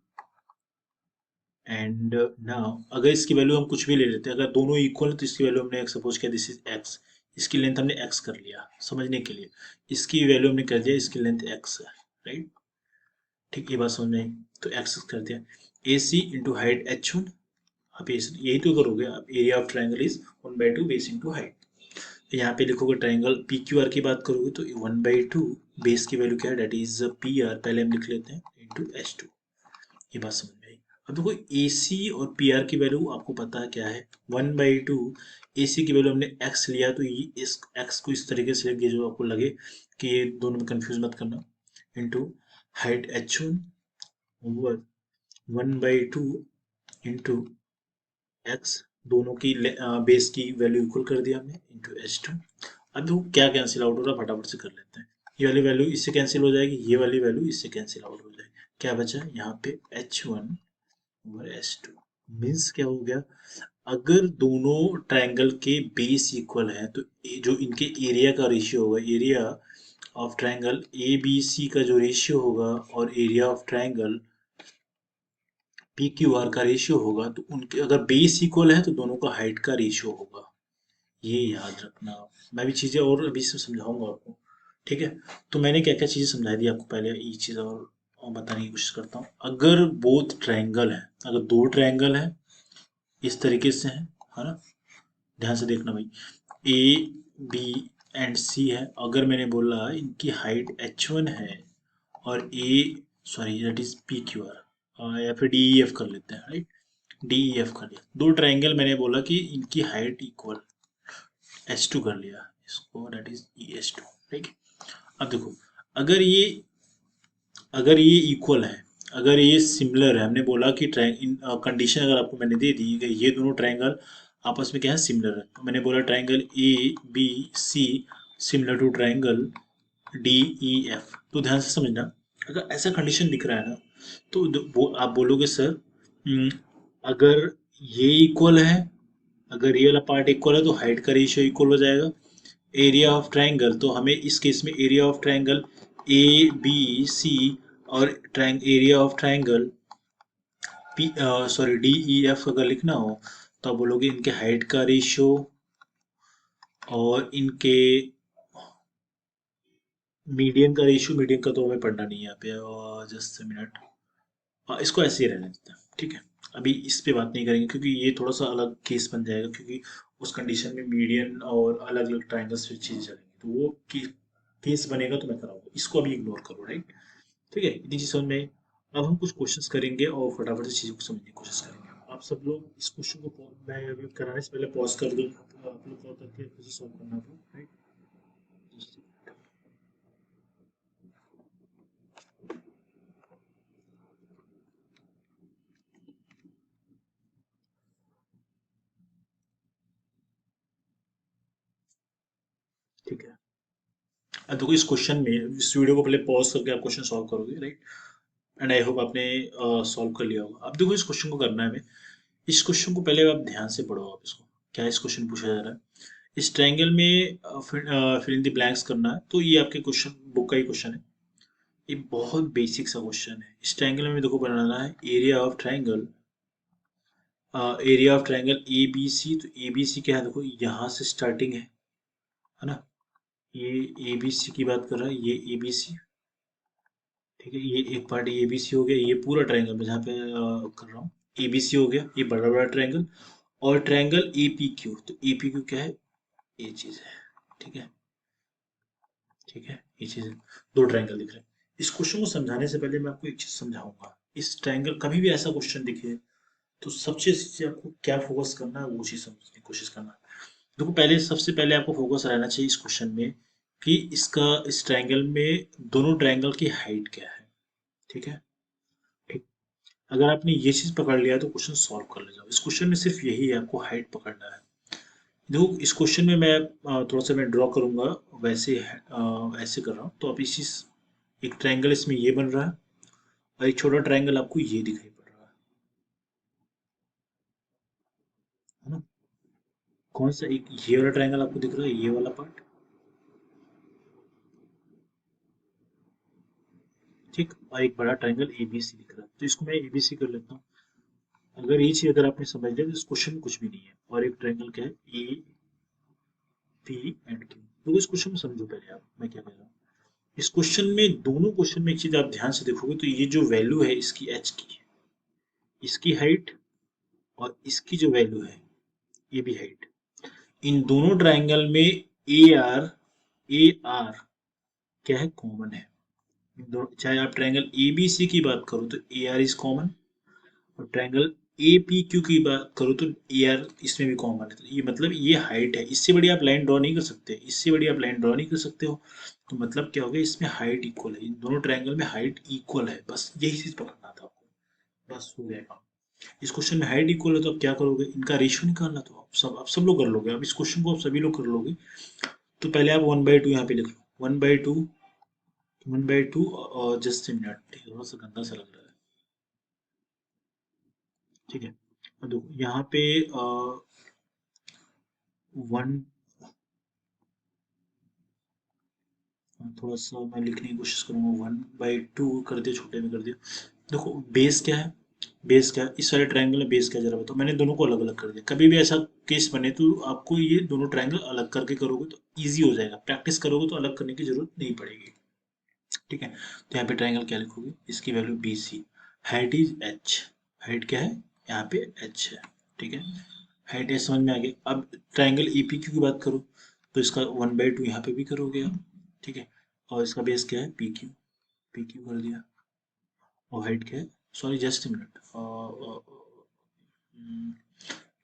and now अगर इसकी वैल्यू हम कुछ भी ले लेते हैं, अगर दोनों इक्वल है तो इसकी वैल्यू हमने सपोज किया दिस इज एक्स, इसकी लेंथ हमने एक्स कर लिया समझने के लिए, इसकी वैल्यू हमने कर दिया, इसकी लेंथ एक्स है, राइट। ठीक, ये बात समझ में आई, तो एक्स कर दिया, ए सी इंटू हाइट h1, आप यही तो करोगे आप, area of triangle is 1/2 base into height. यहाँ पे लिखोगे ट्रायंगल पी क्यू आर की बात करोगे तो 1/2 बेस की वैल्यू क्या है, डेट इज पी आर, पहले हम लिख लेते हैं, इंटू h2। ये बात समझ में आई। अब देखो, ए सी और पी आर की वैल्यू आपको पता है क्या है, 1/2, ए सी की वैल्यू हमने एक्स लिया, तो ये इस एक्स को इस तरीके से लिखिए जो आपको लगे कि ये दोनों में कंफ्यूज मत करना, into height h1 over 1/2 into x, दोनों की बेस की वैल्यू इक्वल कर दिया हमने, इंटू h2। अब देखो क्या कैंसिल आउट हो रहा है, फटाफट से कर लेते हैं, ये वाली वैल्यू इससे कैंसिल हो जाएगी, ये वाली वैल्यू इससे कैंसिल आउट हो जाएगी, क्या बचा यहाँ पे h1 ओवर h2, मीन्स क्या हो गया, अगर दोनों ट्रायंगल के बेस इक्वल है तो जो इनके एरिया का रेशियो होगा, area of triangle A B C का जो रेशियो होगा, और area of triangle P Q R का रेशियो होगा, तो उनके अगर बेस इक्वल है तो दोनों का हाइट का रेशियो होगा, ये याद रखना। मैं भी चीज़ें और अभी से समझाऊंगा आपको, ठीक है। तो मैंने क्या क्या चीज़ें समझा दी आपको पहले, ये चीज़ और बताने की कोशिश करता हूँ। अगर बोथ ट्रायंगल है, अगर दो ट्रायंगल है इस तरीके से है ना, ध्यान से देखना भाई, ए बी एंड सी है, अगर मैंने बोला इनकी हाइट h1 है और A, sorry that is P Q R, या फिर डी ई एफ कर लेते हैं, राइट, डी ई एफ कर लिया, दो ट्रायंगल मैंने बोला कि इनकी हाइट इक्वल, h2 कर लिया इसको, that is E H two, ठीक है। अब देखो, अगर ये अगर ये इक्वल है, अगर ये सिमिलर है, हमने बोला कि कंडीशन अगर आपको मैंने दे दी कि ये दोनों ट्रायंगल आपस में क्या है, सिमिलर है, तो मैंने बोला triangle A B C similar to triangle D E F, तो ध्यान से समझना, अगर ऐसा कंडीशन दिख रहा है ना, तो वो आप बोलोगे सर, अगर ये इक्वल है, अगर ये वाला पार्ट इक्वल है तो हाइट का रेशियो इक्वल हो जाएगा, एरिया ऑफ ट्रायंगल, तो हमें इस केस में area of triangle A B C और area of triangle P, sorry D E F अगर लिखना हो तो आप बोलोगे इनके हाइट का रेशियो और इनके मीडियन का रेशियो, मीडियन का तो हमें पढ़ना नहीं है यहाँ पे, और जस्ट मिनट, इसको ऐसे ही रहने देते हैं, ठीक है। अभी इस पे बात नहीं करेंगे क्योंकि ये थोड़ा सा अलग केस बन जाएगा, क्योंकि उस कंडीशन में मीडियन और अलग अलग ट्राइंगल्स पे चीज़ चलेंगी, तो वो केस बनेगा तो मैं कराऊंगा, इसको अभी इग्नोर करो, राइट, ठीक है, इतनी चीज़ समझ में आई। अब हम कुछ क्वेश्चंस करेंगे और फटाफट से चीज़ों को समझने की कोशिश करेंगे। आप सब लोग इस क्वेश्चन को मैं अभी कराने से पहले पॉज कर दूँ, आप लोग कॉल करके खुद सॉल्व करना था, राइट। ठीक है, अब देखो इस क्वेश्चन में, इस वीडियो को पहले पॉज करके आप क्वेश्चन सॉल्व करोगे, राइट, एंड आई होप आपने सॉल्व कर लिया होगा। अब देखो इस क्वेश्चन को करना है हमें, इस क्वेश्चन को पहले आप ध्यान से पढ़ो, आप इसको क्या इस क्वेश्चन पूछा जा रहा है, इस ट्रायंगल में फिल इन द ब्लैंक्स करना है, तो ये आपके क्वेश्चन बुक का ही क्वेश्चन है, ये बहुत बेसिक सा क्वेश्चन है। इस ट्रायंगल में देखो बनाना है area of triangle, area of triangle A B C, तो ए बी सी क्या है, देखो यहाँ से स्टार्टिंग है ना, ये ए बी सी की बात कर रहा है, ये ए बी सी, ठीक है, ये एक पार्ट ए बी सी हो गया, ये पूरा ट्रायंगल मैं जहाँ पे कर रहा हूँ ए बी सी हो गया, ये बड़ा बड़ा ट्रायंगल, और ट्रायंगल ए पी क्यू, तो ए पी क्यू क्या है, ये चीज है, ठीक है, ठीक है, ये चीज है, दो ट्रायंगल दिख रहे हैं। इस क्वेश्चन को समझाने से पहले मैं आपको एक चीज समझाऊंगा, इस ट्रायंगल कभी भी ऐसा क्वेश्चन दिखे तो सबसे चीज आपको क्या फोकस करना है, वो चीज समझने की कोशिश करना। देखो पहले, सबसे पहले आपको फोकस रहना चाहिए इस क्वेश्चन में कि इसका, इस ट्रायंगल में दोनों ट्रायंगल की हाइट क्या है, ठीक है, ठीक, अगर आपने ये चीज पकड़ लिया तो क्वेश्चन सॉल्व कर ले जाओ। इस क्वेश्चन में सिर्फ यही है, आपको हाइट पकड़ना है। देखो इस क्वेश्चन में मैं थोड़ा सा मैं ड्रॉ करूंगा, वैसे ऐसे कर रहा हूँ, तो आप इसी, एक ट्रायंगल इसमें ये बन रहा है और एक छोटा ट्रायंगल आपको ये दिखाई पड़ रहा है ना, कौन सा, एक ये वाला ट्रायंगल आपको दिख रहा है, ये वाला पार्ट, ठीक, और एक बड़ा ट्रायंगल ए बी सी दिख रहा है, तो इसको मैं ए बी सी कर लेता हूँ। अगर ये चीज अगर आपने समझ लिया तो इस क्वेश्चन में कुछ भी नहीं है, और एक ट्रायंगल क्या है, ए पी एंड क्यू, तो इस क्वेश्चन में समझो पहले आप मैं क्या कह रहा हूँ। इस क्वेश्चन में, दोनों क्वेश्चन में एक चीज आप ध्यान से देखोगे तो ये जो वैल्यू है इसकी एच की, इसकी हाइट और इसकी जो वैल्यू है ये भी हाइट, इन दोनों ट्रायंगल में ए आर क्या है, कॉमन है। चाहे आप ट्रायंगल ए बी सी की बात करो तो ए आर इज कॉमन, और ट्रायंगल ए पी क्यू की बात करो तो ए आर इसमें भी कॉमन है, तो ये मतलब ये हाइट है, इससे बड़ी आप लाइन ड्रॉ नहीं कर सकते, इससे बड़ी आप लाइन ड्रॉ नहीं कर सकते हो, तो मतलब क्या हो गया, इसमें हाइट इक्वल है, इन दोनों ट्रायंगल में हाइट इक्वल है, बस यही चीज पकड़ना था आपको, बस हो गया काम। इस क्वेश्चन में हाइट इक्वल है तो आप क्या करोगे, इनका रेशियो निकालना, तो आप सब लोग कर लोगे, अब इस क्वेश्चन को आप सभी लोग कर लोगे, तो पहले आप 1/2 यहाँ पे लिख लो, 1/2, 1/2, और जस्ट मिनट, ठीक है, थोड़ा सा गंदा सा लग रहा है, ठीक है, अब देखो यहाँ पे 1, थोड़ा सा मैं लिखने की कोशिश करूंगा, 1/2 कर दिया, छोटे में कर दिया। देखो बेस क्या है, बेस क्या है, इस वाले ट्रायंगल में बेस क्या है जरा बताओ, मैंने दोनों को अलग अलग कर दिया, कभी भी ऐसा केस बने तो आपको ये दोनों ट्रायंगल अलग करके करोगे तो इजी हो जाएगा, प्रैक्टिस करोगे तो अलग करने की जरूरत नहीं पड़ेगी, ठीक है, तो यहाँ पे ट्राइंगल क्या लिखोगे, इसकी value B C, height is H, height क्या है यहाँ पे एच है। ठीक है, हाइट एच समझ में आ गया। अब ट्राइंगल ई पी क्यू की बात करो तो इसका 1/2 यहाँ पे भी करोगे आप। ठीक है, और इसका बेस क्या है पी क्यू, पी क्यू कर दिया, और हाइट क्या है, सॉरी जस्ट मिनट,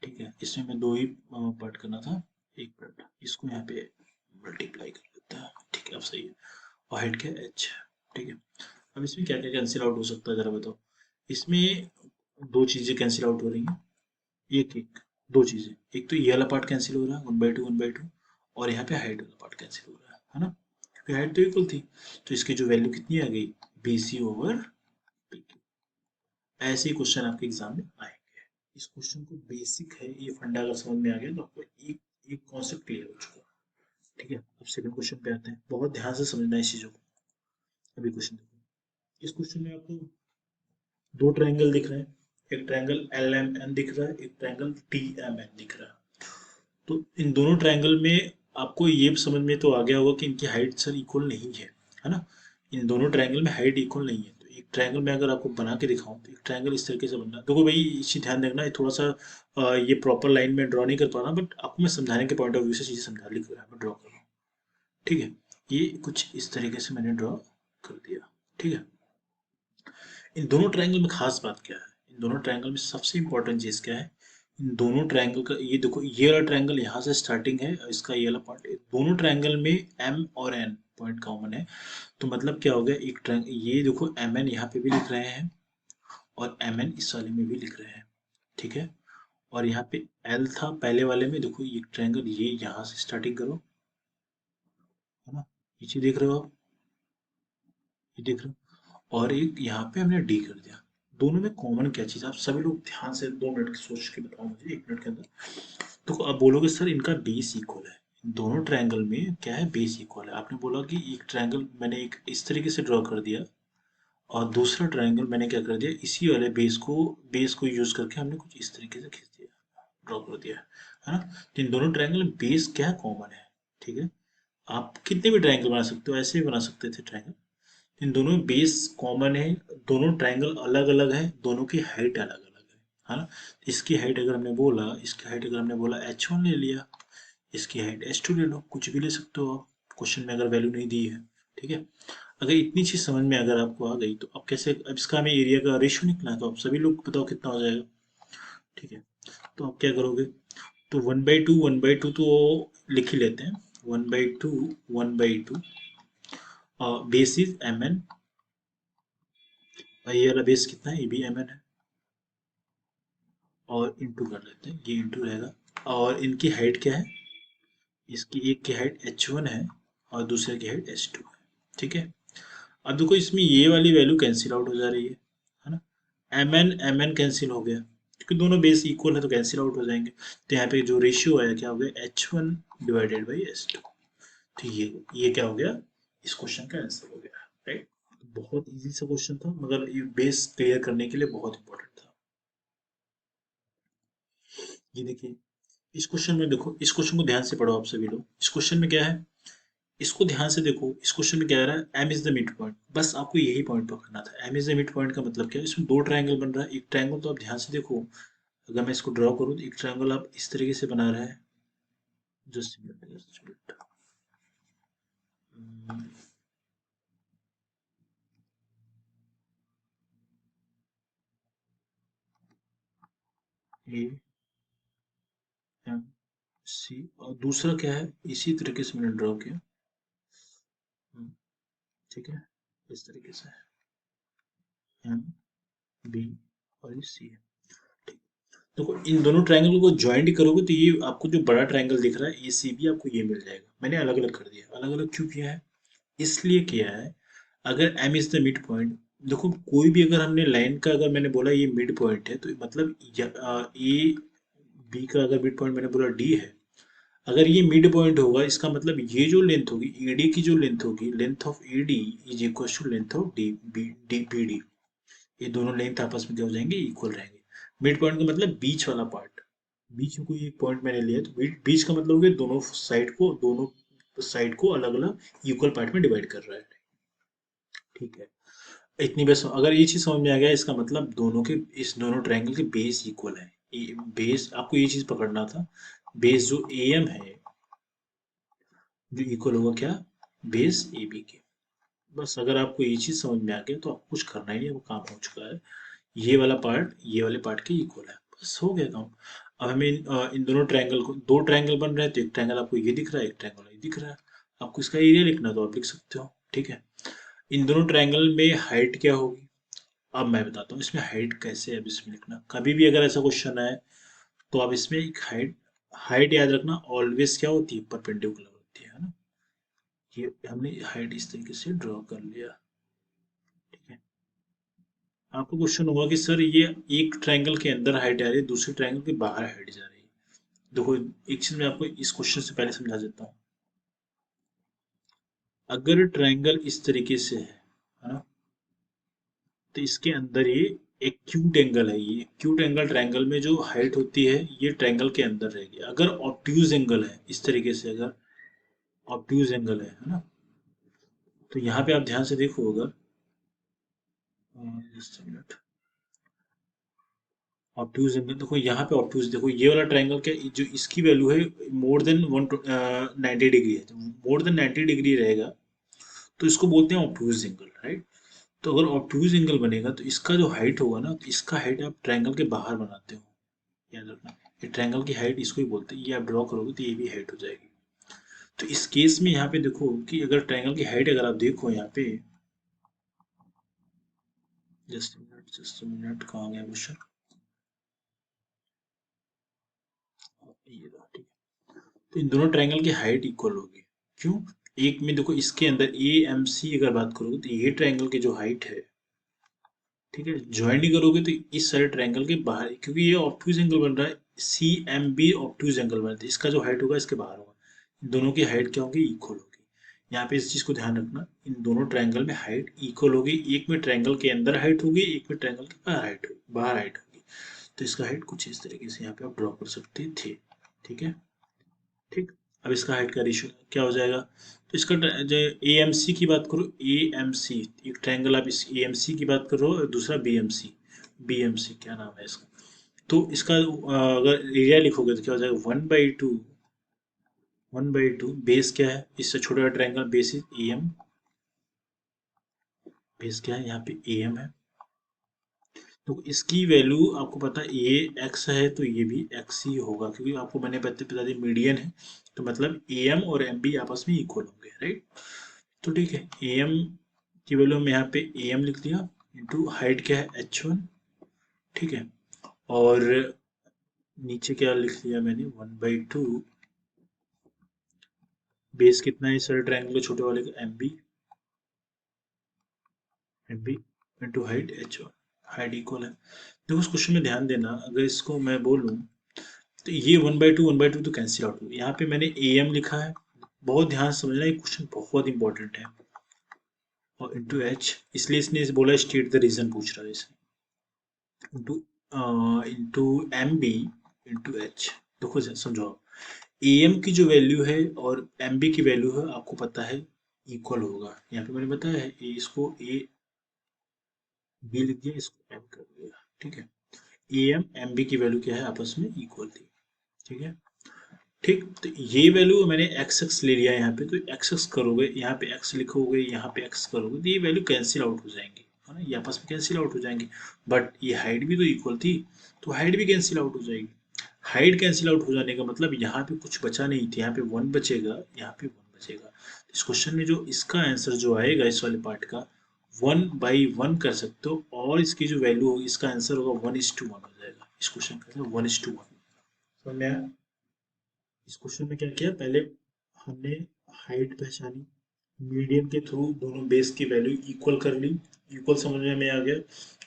ठीक है, इसमें मैं दो ही पार्ट करना था, एक मिनट, इसको यहाँ पे मल्टीप्लाई कर लेता है। ठीक है, अब सही है, और हाइट क्या है एच। ठीक है, अब इसमें क्या क्या कैंसिल आउट हो सकता है जरा बताओ। इसमें दो चीजें कैंसिल आउट हो रही हैं, एक एक दो चीजें, एक तो ये वाला पार्ट कैंसिल हो रहा है 1/2 1/2, और यहाँ पे हाइट वाला पार्ट कैंसिल हो रहा है ना, क्योंकि हाइट तो इक्वल थी, तो इसकी जो वैल्यू कितनी आ गई, B C over P Q. ऐसे ही क्वेश्चन आपके एग्जाम में आएंगे। इस क्वेश्चन को बेसिक है, ये फंडा अगर समझ में आ गया तो आपको एक एक कॉन्सेप्ट क्लियर हो चुका। ठीक है, अब सेकंड क्वेश्चन पे आते हैं, बहुत ध्यान से समझना है इस चीजों को। अभी क्वेश्चन देखो, इस क्वेश्चन में आपको दो ट्रायंगल दिख रहे हैं, एक ट्रायंगल एल एम एन दिख रहा है, एक ट्रायंगल टी एम एन दिख रहा है। तो इन दोनों ट्रायंगल में आपको ये समझ में तो आ गया होगा कि इनकी हाइट सर इक्वल नहीं है ना, इन दोनों ट्रायंगल में हाइट इक्वल नहीं है। तो एक ट्रायंगल में अगर आपको बना के दिखाऊं तो एक ट्रायंगल इस तरीके से बनना है। देखो भाई इसी ध्यान रखना, ये थोड़ा सा ये प्रॉपर लाइन में ड्रॉ नहीं कर पा रहा, बट आपको मैं समझाने के पॉइंट ऑफ व्यू से चीजें समझा लिख रहा हूँ, ड्रॉ कर रहा हूँ। ठीक है, ये कुछ इस तरीके से मैंने ड्रॉ कर दिया। ठीक है, इन दोनों ट्रायंगल में खास बात क्या है, इन दोनों ट्रायंगल में सबसे इंपॉर्टेंट चीज क्या है, इन दोनों ट्रायंगल का ये देखो, ये वाला ट्रायंगल यहाँ से स्टार्टिंग है, इसका ये वाला पार्ट, दोनों ट्रायंगल में एम और एन पॉइंट कॉमन है। तो मतलब क्या हो गया, एक ट्रायंगल ये देखो एम एन यहाँ पे भी लिख रहे हैं, और एम एन इस वाले में भी लिख रहे हैं। ठीक है, और यहाँ पे एल था पहले वाले में, देखो ये ट्रायंगल ये यहाँ से स्टार्टिंग करो, है ना, नीचे देख रहे हो आप, ये देख रहे हो, और एक यहाँ पे हमने डी कर दिया। दोनों में कॉमन क्या चीज, आप सभी लोग ध्यान से 2 मिनट की सोच के बताओ मुझे, 1 मिनट के अंदर। तो आप बोलोगे सर इनका बेस इक्वल है, इन दोनों ट्रायंगल में क्या है, बेस इक्वल है। आपने बोला कि एक ट्रायंगल मैंने एक इस तरीके से ड्रॉ कर दिया, और दूसरा ट्रायंगल मैंने क्या कर दिया, इसी वाले बेस को यूज करके हमने कुछ इस तरीके से खींच दिया, ड्रॉ कर दिया, है ना। तो इन दोनों ट्रायंगल में बेस क्या कॉमन है। ठीक है, आप कितने भी ट्रायंगल बना सकते हो, ऐसे भी बना सकते थे ट्रायंगल, इन दोनों में बेस कॉमन है, दोनों ट्रायंगल अलग अलग है, दोनों की हाइट अलग अलग है ना। इसकी हाइट अगर हमने बोला, इसकी हाइट अगर हमने बोला h1 ले लिया, इसकी हाइट h2 ले लो, कुछ भी ले सकते हो आप, क्वेश्चन में अगर वैल्यू नहीं दी है। ठीक है, अगर इतनी चीज समझ में अगर आपको आ गई तो अब कैसे, अब इसका हमें एरिया का रेशियो निकलना है, तो आप सभी लोग बताओ कितना हो जाएगा। ठीक है, तो आप क्या करोगे, तो 1/2 तो लिख ही लेते हैं, 1/2 1/2, बेस इज एम एन, ये वाला बेस कितना है, ये भी एम एन है, और इंटू कर लेते हैं, ये इंटू रहेगा, और इनकी हाइट क्या है, इसकी एक की हाइट h1 है, और दूसरे की हाइट h2 है। ठीक है, अब देखो इसमें ये वाली वैल्यू कैंसिल आउट हो जा रही है ना, एम एन कैंसिल हो गया, क्योंकि दोनों बेस इक्वल है तो कैंसिल आउट हो जाएंगे। तो यहाँ पे जो रेशियो आया क्या हो गया, h1 डिवाइडेड बाई h2। तो ये क्या हो गया, इस क्वेश्चन का आंसर हो गया, राइट। बहुत इजी सा क्वेश्चन था, मगर ये बेस क्लियर करने के लिए बहुत इंपॉर्टेंट था। ये देखिए, इस क्वेश्चन में देखो, इस क्वेश्चन को ध्यान से पढ़ो आप सभी लोग, इस क्वेश्चन में क्या है, इसको ध्यान से देखो, इस क्वेश्चन में क्या आ रहा है, M is the mid point, बस आपको यही पॉइंट पकड़ना था। M is the mid point का मतलब क्या है, इसमें दो ट्रायंगल बन रहा है, एक ट्रायंगल तो आप ध्यान से देखो, अगर मैं इसको ड्रॉ करूँ तो एक ट्रायंगल आप इस तरीके से बना रहा है, just minute just minute, A M C, और दूसरा क्या है, इसी तरीके से मैंने ड्रॉ किया। ठीक है, इस तरीके से एम बी और ये सी है। देखो इन दोनों ट्रायंगल को ज्वाइंट करोगे तो ये आपको जो बड़ा ट्रायंगल दिख रहा है ए सी बी, आपको ये मिल जाएगा। मैंने अलग अलग कर दिया, अलग अलग क्यों किया है, इसलिए किया है, अगर M is the mid point, देखो कोई भी अगर हमने लाइन का अगर मैंने बोला ये मिड पॉइंट है, तो मतलब ए बी का अगर मिड पॉइंट मैंने बोला डी है, अगर ये मिड पॉइंट होगा इसका मतलब ये जो लेंथ होगी एडी की, जो लेंथ होगी, length of AD is equal to length of D B D B D, ये दोनों लेंथ आपस में क्या हो जाएंगे, इक्वल रहेंगे। मिड पॉइंट का मतलब बीच वाला पार्ट, बीच में कोई एक पॉइंट मैंने लिया तो बीच का मतलब हो गया दोनों साइड को अलग अलग इक्वल पार्ट में डिवाइड कर रहा है। ठीक है, इतनी बस अगर ये चीज समझ में आ गया, इसका मतलब दोनों के, इस दोनों ट्रायंगल के बेस इक्वल है। बेस आपको ये चीज पकड़ना था, बेस जो ए एम है, जो इक्वल होगा क्या, बेस ए बी के। बस अगर आपको ये चीज समझ में आ गया तो आपको कुछ करना ही नहीं, वो काम हो चुका है। ये वाला पार्ट ये वाले पार्ट के इक्वल है, बस हो गया काम। अब हमें इन दोनों ट्रायंगल को, दो ट्रायंगल बन रहे हैं, तो एक ट्रायंगल आपको ये दिख रहा है, एक ट्रायंगल ये दिख रहा है। आपको इसका एरिया लिखना है तो आप लिख सकते हो, ठीक है। इन दोनों ट्रायंगल में हाइट क्या होगी, अब मैं बताता हूँ इसमें हाइट कैसे है। अब इसमें लिखना, कभी भी अगर ऐसा क्वेश्चन आए तो आप इसमें एक हाइट, हाइट याद रखना ऑलवेज क्या होती है, परपेंडिकुलर होती है ना। ये हमने हाइट इस तरीके से ड्रॉ कर लिया, ठीक है। आपको क्वेश्चन होगा कि सर ये एक ट्रायंगल के अंदर हाइट आ रही है, दूसरे ट्रायंगल के बाहर हाइट जा रही है। देखो, एक चीज मैं आपको इस क्वेश्चन से पहले समझा देता हूँ। अगर ट्रायंगल इस तरीके से है ना, तो इसके अंदर ये एक्यूट एंगल है। ये एक्यूट एंगल ट्रायंगल में जो हाइट होती है, ये ट्रायंगल के अंदर रहेगी। अगर ऑब्ट्यूज एंगल है इस तरीके से, अगर ऑब्ट्यूज एंगल है ना, तो यहाँ पे आप ध्यान से देखो, अगर just a minute, obtuse angle देखो, यहाँ पे ऑब्ट्यूज देखो, ये वाला ट्रायंगल क्या, जो इसकी वैल्यू है मोर देन 190 डिग्री है, तो मोर देन 90 डिग्री रहेगा, तो इसको बोलते हैं ऑब्ट्यूज एंगल, राइट। तो अगर ऑब्ट्यूज एंगल बनेगा तो इसका जो हाइट होगा ना, तो इसका हाइट आप ट्रायंगल के बाहर बनाते हो, याद रखना। ये ट्रायंगल की हाइट इसको ही बोलते हैं, ये आप ड्रॉ करोगे तो ये भी हाइट हो जाएगी। तो इस केस में यहाँ पे देखो कि अगर ट्रायंगल की हाइट अगर आप देखो यहाँ पे, जस्ट मिनट, कहाँ गया क्वेश्चन, ये रहा, ठीक है। तो इन दोनों ट्रायंगल की हाइट इक्वल होगी, क्यों, एक में देखो इसके अंदर ए एम सी अगर बात करोगे तो ये ट्रायंगल की जो हाइट है, ठीक है, ज्वाइन नहीं करोगे तो इस सारे ट्रायंगल के बाहर, क्योंकि ये ऑब्ट्यूज एंगल बन रहा है, C M B obtuse angle बन रहा है, इसका जो हाइट होगा इसके बाहर होगा। इन दोनों की हाइट क्या होगी, इक्वल होगी। यहाँ पे इस चीज को ध्यान रखना, इन दोनों ट्रायंगल में हाइट इक्वल होगी। एक में ट्रायंगल के अंदर हाइट होगी, एक में ट्रायंगल के बाहर हाइट होगी, बाहर हाइट होगी। तो इसका हाइट कुछ इस तरीके से यहाँ पे आप ड्रॉ कर सकते थे, ठीक है। ठीक, अब इसका हाइट का रेशियो क्या हो जाएगा, तो इसका जो ए एम सी की बात करो, ए एम सी, एक ट्रायंगल आप इस ए एम सी की बात करो, और दूसरा B M C, B M C क्या नाम है इसका, तो इसका अगर एरिया लिखोगे तो क्या हो जाएगा, 1/2, 1/2 बेस क्या है, इससे छोटा triangle base is A M, base क्या है यहाँ पे ए एम है। तो इसकी वैल्यू आपको पता है, ये एक्स है तो ये भी एक्स ही होगा, क्योंकि आपको मैंने बता दी मीडियन है, तो मतलब ए एम और एम बी आपस में इक्वल होंगे, राइट। तो ठीक है, ए एम की वैल्यू हम यहाँ पे ए एम लिख दिया, इंटू हाइट क्या है H1, ठीक है। और नीचे क्या लिख लिया मैंने, 1/2 बेस कितना है सर ट्रायंगल के छोटे वाले का, M B into height H1, height equal है। देखो उस क्वेश्चन में ध्यान देना, अगर इसको मैं बोलूँ तो ये 1/2 तो कैंसिल आउट हो गया। यहाँ पे मैंने ए एम लिखा है, बहुत ध्यान से समझना, ये क्वेश्चन बहुत इंपॉर्टेंट है। और इंटू एच, इसलिए इसने बोला स्टेट द रीजन पूछ रहा है इसने, into into M B into H. देखो समझो आप, ए एम की जो वैल्यू है और एम बी की वैल्यू है, आपको पता है इक्वल होगा। यहाँ पे मैंने बताया है, इसको ए बी लिख दिया, इसको एम कर दिया, ठीक है। ए एम एम बी की वैल्यू क्या है, आपस में इक्वल थी, ठीक है। ठीक, तो ये वैल्यू मैंने एक्स एक्स ले लिया यहाँ पे, तो एक्स एक्स करोगे, यहाँ पे एक्स लिखोगे, यहाँ पे एक्स करोगे, तो ये वैल्यू कैंसिल आउट हो जाएंगी, है ना, ये आपस में कैंसिल आउट हो जाएंगी। बट ये हाइट भी तो इक्वल थी, तो हाइट भी कैंसिल आउट हो जाएगी। हाइट कैंसिल आउट हो जाने का मतलब यहाँ पे कुछ बचा नहीं था, यहाँ पे वन बचेगा, यहाँ पे वन बचेगा। इस क्वेश्चन में जो इसका आंसर जो आएगा इस वाले पार्ट का, 1/1 कर सकते हो, और इसकी जो वैल्यू होगी, इसका आंसर होगा 1:1 हो जाएगा। इस क्वेश्चन का 1:1 समझ में आया। इस क्वेश्चन में क्या किया, पहले हमने हाइट पहचानी, मीडियन के थ्रू दोनों बेस की वैल्यू इक्वल कर ली, इक्वल समझने में आ गया।